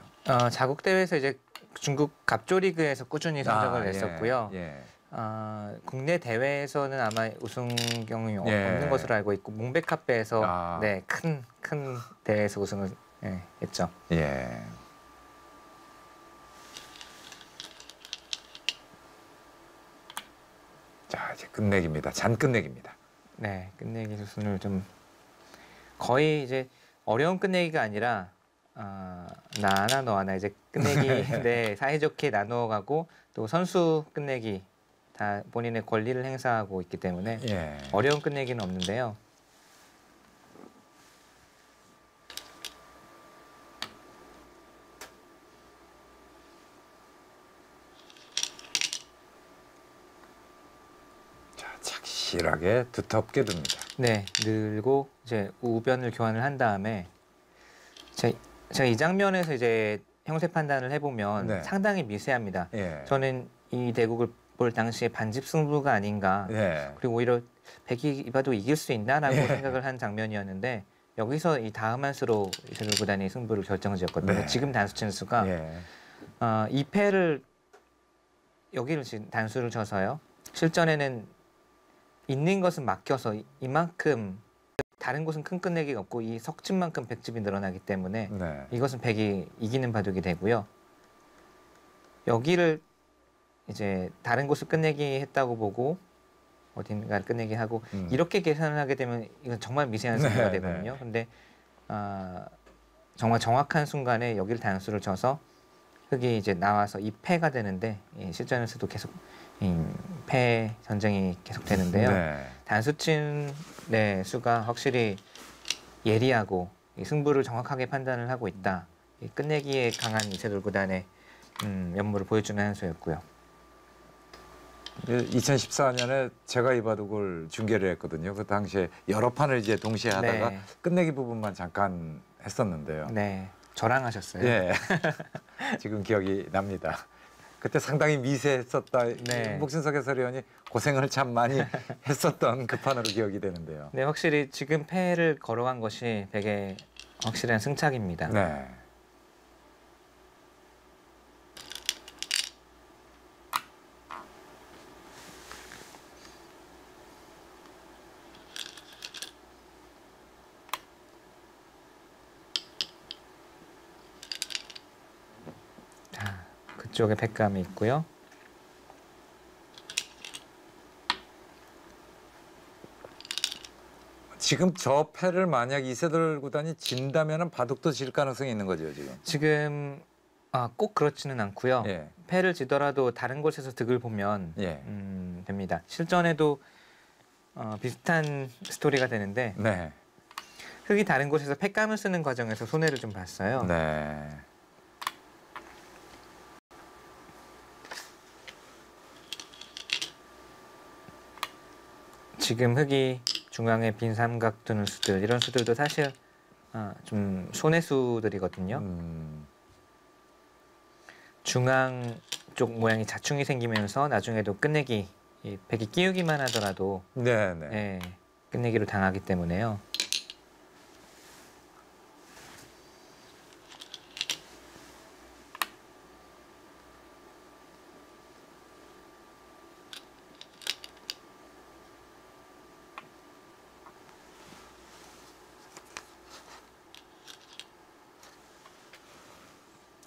자국 대회에서 이제 중국 갑조리그에서 꾸준히 성적을 냈었고요. 예. 국내 대회에서는 아마 우승 경험이 예. 없는 것으로 알고 있고 몽백카페에서 아. 네, 큰 대회에서 우승을 했죠. 예. 자, 이제 끝내기입니다. 잔 끝내기입니다. 네, 끝내기 수순을 좀 거의 이제 어려운 끝내기가 아니라 나 하나 너 하나 이제 끝내기 네, 사이좋게 나누어가고 또 선수 끝내기 다 본인의 권리를 행사하고 있기 때문에 예. 어려운 끝내기는 없는데요. 자, 착실하게 두텁게 둡니다. 네, 늘고 이제 우변을 교환을 한 다음에 제가 이 장면에서 이제 형세 판단을 해보면 네. 상당히 미세합니다. 예. 저는 이 대국을 볼 당시에 반집 승부가 아닌가. 예. 그리고 오히려 백이 이봐도 이길 수 있나라고 예. 생각을 한 장면이었는데 여기서 이 다음 한 수로 이세돌 구단이 승부를 결정지었거든요. 네. 지금 단수 친 수가 예. 2패를 여기를 지금 단수를 쳐서요. 실전에는 있는 것은 막혀서 이만큼 다른 곳은 큰 끝내기가 없고 이 석집만큼 백집이 늘어나기 때문에 네. 이것은 백이 이기는 바둑이 되고요. 여기를 이제 다른 곳을 끝내기 했다고 보고 어딘가를 끝내기 하고 이렇게 계산을 하게 되면 이건 정말 미세한 승부가 네, 되거든요. 네. 근데 정말 정확한 순간에 여기를 단수를 쳐서 흙이 이제 나와서 이 패가 되는데 실전에서도 계속 패 전쟁이 계속 되는데요. 네. 단수 친 수가 확실히 예리하고 이 승부를 정확하게 판단을 하고 있다. 이 끝내기에 강한 이세돌 구단의 면모를 보여주는 한 수였고요. 2014년에 제가 이 바둑을 중계를 했거든요. 그 당시에 여러 판을 이제 동시에 하다가 네. 끝내기 부분만 잠깐 했었는데요. 네, 저랑 하셨어요. 예. 지금 기억이 납니다. 그때 상당히 미세했었다. 네. 목신석 해설위원이 고생을 참 많이 했었던 그 판으로 기억이 되는데요. 네, 확실히 지금 패를 걸어간 것이 백의 확실한 승착입니다. 네. 자, 그쪽에 백감이 있고요. 지금 저 패를 만약 이세돌 구단이 진다면은 바둑도 질 가능성이 있는 거죠, 지금. 지금 꼭 그렇지는 않고요. 예. 패를 지더라도 다른 곳에서 득을 보면 예. 됩니다. 실전에도 비슷한 스토리가 되는데 네. 흙이 다른 곳에서 패감을 쓰는 과정에서 손해를 좀 봤어요. 네. 지금 흙이 중앙에 빈 삼각 두는 수들 이런 수들도 사실 좀 손해수들이거든요. 중앙 쪽 모양이 자충이 생기면서 나중에도 끝내기 이 백이 끼우기만 하더라도 네, 네. 예, 끝내기로 당하기 때문에요.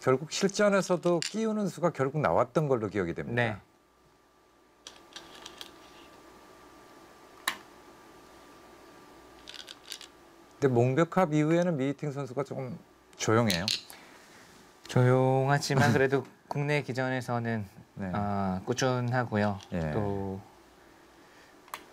결국 실전에서도 끼우는 수가 결국 나왔던 걸로 기억이 됩니다. 네. 근데 몽벽합 이후에는 미이팅 선수가 조금 조용해요. 조용하지만 그래도 국내 기전에서는 네. 꾸준하고요. 예. 또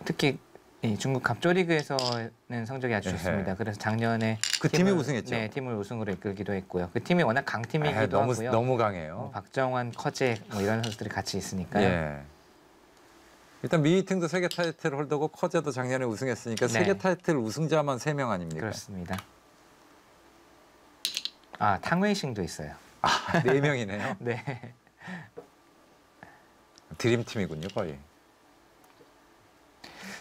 특히 이 중국 갑조리그에서는 성적이 아주 예. 좋습니다. 그래서 작년에 그 팀이 우승했죠? 네, 팀을 우승으로 이끌기도 했고요. 그 팀이 워낙 강팀이기도 너무 하고요. 너무 강해요. 박정환, 커제 이런 선수들이 같이 있으니까요. 예. 일단 미이팅도 세계 타이틀 홀더고 커제도 작년에 우승했으니까 네. 세계 타이틀 우승자만 3명 아닙니까? 그렇습니다. 탕웨이싱도 있어요. 4명이네요. 네. 드림팀이군요, 거의.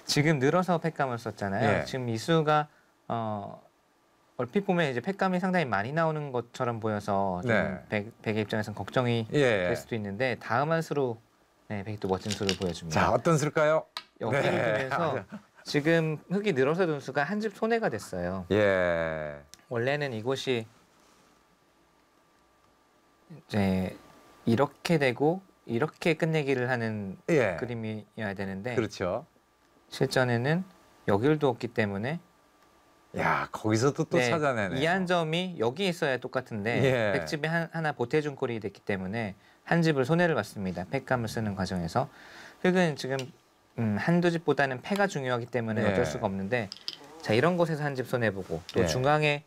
지금 늘어서 팩감을 썼잖아요. 예. 지금 이수가 얼핏 보면 이제 팩감이 상당히 많이 나오는 것처럼 보여서 좀 네. 백의 입장에서는 걱정이 예. 될 수도 있는데 다음 한 수로 백이 또 멋진 수를 보여줍니다. 자, 어떤 수일까요? 여기를 네. 두면서 지금 흙이 늘어서 둔 수가 한 집 손해가 됐어요. 예. 원래는 이곳이 이제 이렇게 되고 이렇게 끝내기를 하는 예. 그림이어야 되는데 그렇죠. 실전에는 여기를 두었기 때문에 야, 거기서도 또 찾아내네. 이 한 점이 여기 있어야 똑같은데 예. 백집이 하나 보태준 꼴이 됐기 때문에 한 집을 손해를 봤습니다. 팩감을 쓰는 과정에서 흙은 지금 한두 집보다는 패가 중요하기 때문에 예. 어쩔 수가 없는데 자 이런 곳에서 한 집 손해 보고 또 예. 중앙에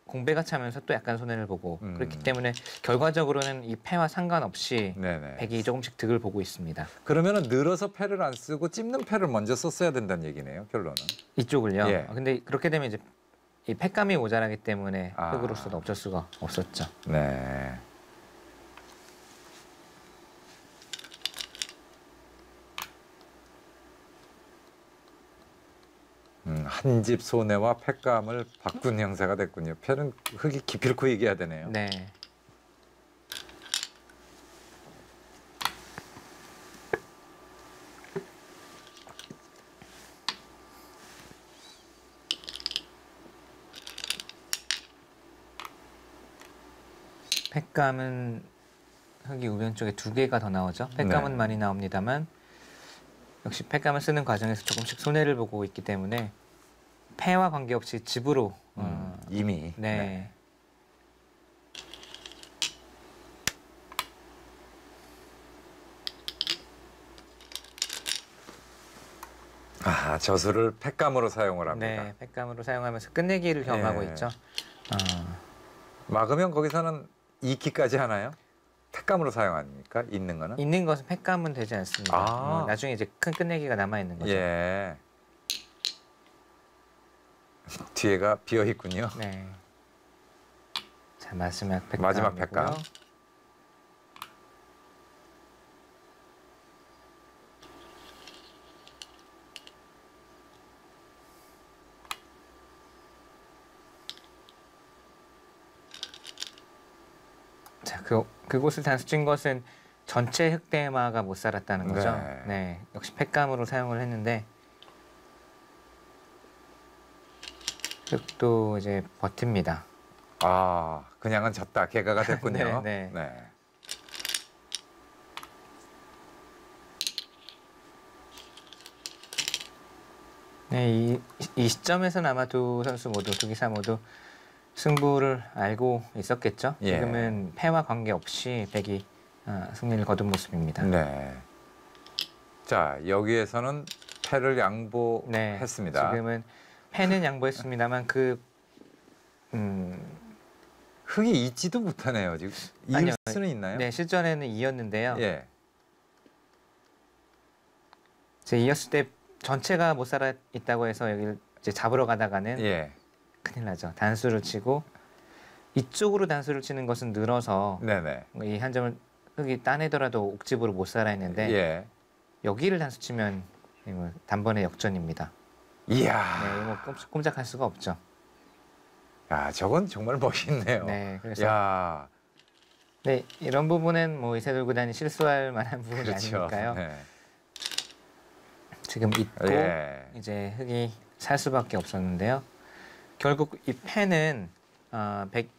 공배가 차면서 또 약간 손해를 보고 그렇기 때문에 결과적으로는 이 패와 상관없이 네네. 백이 조금씩 득을 보고 있습니다. 그러면은 늘어서 패를 안 쓰고 찝는 패를 먼저 썼어야 된다는 얘기네요, 결론은. 이쪽을요. 예. 근데 그렇게 되면 이제 이 패감이 모자라기 때문에 아. 흙으로서도 어쩔 수가 없었죠. 네. 한 집 손해와 패감을 바꾼 형사가 됐군요. 패는 흙이 기필코 이겨야 되네요. 네. 팩감은 흙이 우변 쪽에 2개가 더 나오죠. 팩감은 네. 많이 나옵니다만 역시 팩감을 쓰는 과정에서 조금씩 손해를 보고 있기 때문에 패와 관계없이 집으로 이미. 네. 아, 저수를 팩감으로 사용을 합니다. 네, 팩감으로 사용하면서 끝내기를 겸하고 예. 있죠. 막으면 거기서는 익기까지 하나요? 팩감으로 사용 아닙니까? 있는 거는? 있는 것은 팩감은 되지 않습니다. 아. 나중에 이제 큰 끝내기가 남아 있는 거죠. 예. 뒤에가 비어 있군요. 네. 자, 마지막 팩감. 마지막 팩감. 자, 그곳을 단수 친 것은 전체 흑대마가 못 살았다는 거죠. 네. 네. 역시 팩감으로 사용을 했는데 흑도 이제 버팁니다. 아, 그냥은 졌다. 개가가 됐군요. 네, 네. 네, 이 시점에서는 아마 두 선수 모두, 두 기사 모두 승부를 알고 있었겠죠. 예. 지금은 패와 관계없이 백이 승리를 거둔 모습입니다. 네. 자, 여기에서는 패를 네, 양보했습니다. 지금은 패는 양보했습니다만 흙이 있지도 못하네요. 지금 이을 아니요. 수는 있나요? 네, 실전에는 이었는데요. 예. 제 이었을 때 전체가 못 살아 있다고 해서 여기를 이제 잡으러 가다가는 예. 큰일 나죠. 단수를 치고 이쪽으로 단수를 치는 것은 늘어서 네네. 이 한 점을 흙이 따내더라도 옥집으로 못 살아 있는데 예. 여기를 단수 치면 이거 단번에 역전입니다. 이야. 네, 이거 꼼짝할 수가 없죠. 야, 저건 정말 멋있네요. 네, 그래서 야. 네, 이런 부분은 뭐 이세돌 구단이 실수할 만한 부분이 그렇죠. 아니니까요. 네. 지금 잊고 예. 이제 흙이 살 수밖에 없었는데요. 결국 이 패는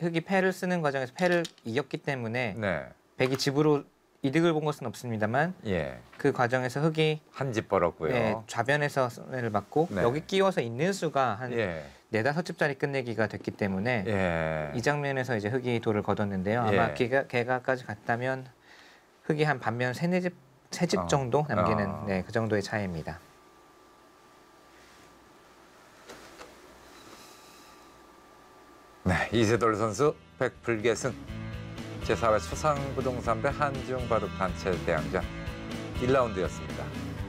흙이 패를 쓰는 과정에서 패를 이겼기 때문에 네. 백이 집으로 이득을 본 것은 없습니다만 예. 그 과정에서 흙이 한 집 벌었고요. 네, 좌변에서 손해를 받고 네. 여기 끼워서 있는 수가 한 예. 4-5집짜리 끝내기가 됐기 때문에 예. 이 장면에서 이제 흙이 돌을 거뒀는데요. 아마 예. 개가까지 갔다면 흙이 한 반면 3집 정도 남기는 네, 그 정도의 차이입니다. 네, 이세돌 선수 백불계승 제4회 초상부동산배 한중바둑 단체 대항전 1라운드였습니다.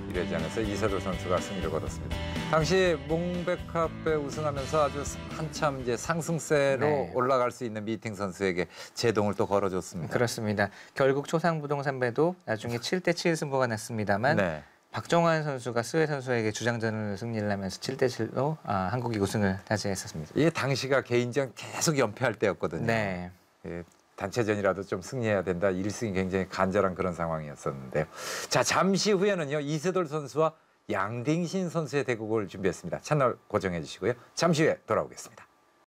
1회전에서 이세돌 선수가 승리를 거뒀습니다. 당시 몽백컵에 우승하면서 아주 한참 이제 상승세로 네. 올라갈 수 있는 미팅 선수에게 제동을 또 걸어줬습니다. 그렇습니다. 결국 초상부동산배도 나중에 7대7 승부가 났습니다만 네. 박정환 선수가 스웨 선수에게 주장전을 승리를 하면서 7대7로 한국이 우승을 차지했었습니다. 이게 당시가 개인전 계속 연패할 때였거든요. 네. 예, 단체전이라도 좀 승리해야 된다. 1승이 굉장히 간절한 그런 상황이었었는데요. 자, 잠시 후에는요. 이세돌 선수와 양딩신 선수의 대국을 준비했습니다. 채널 고정해 주시고요. 잠시 후에 돌아오겠습니다.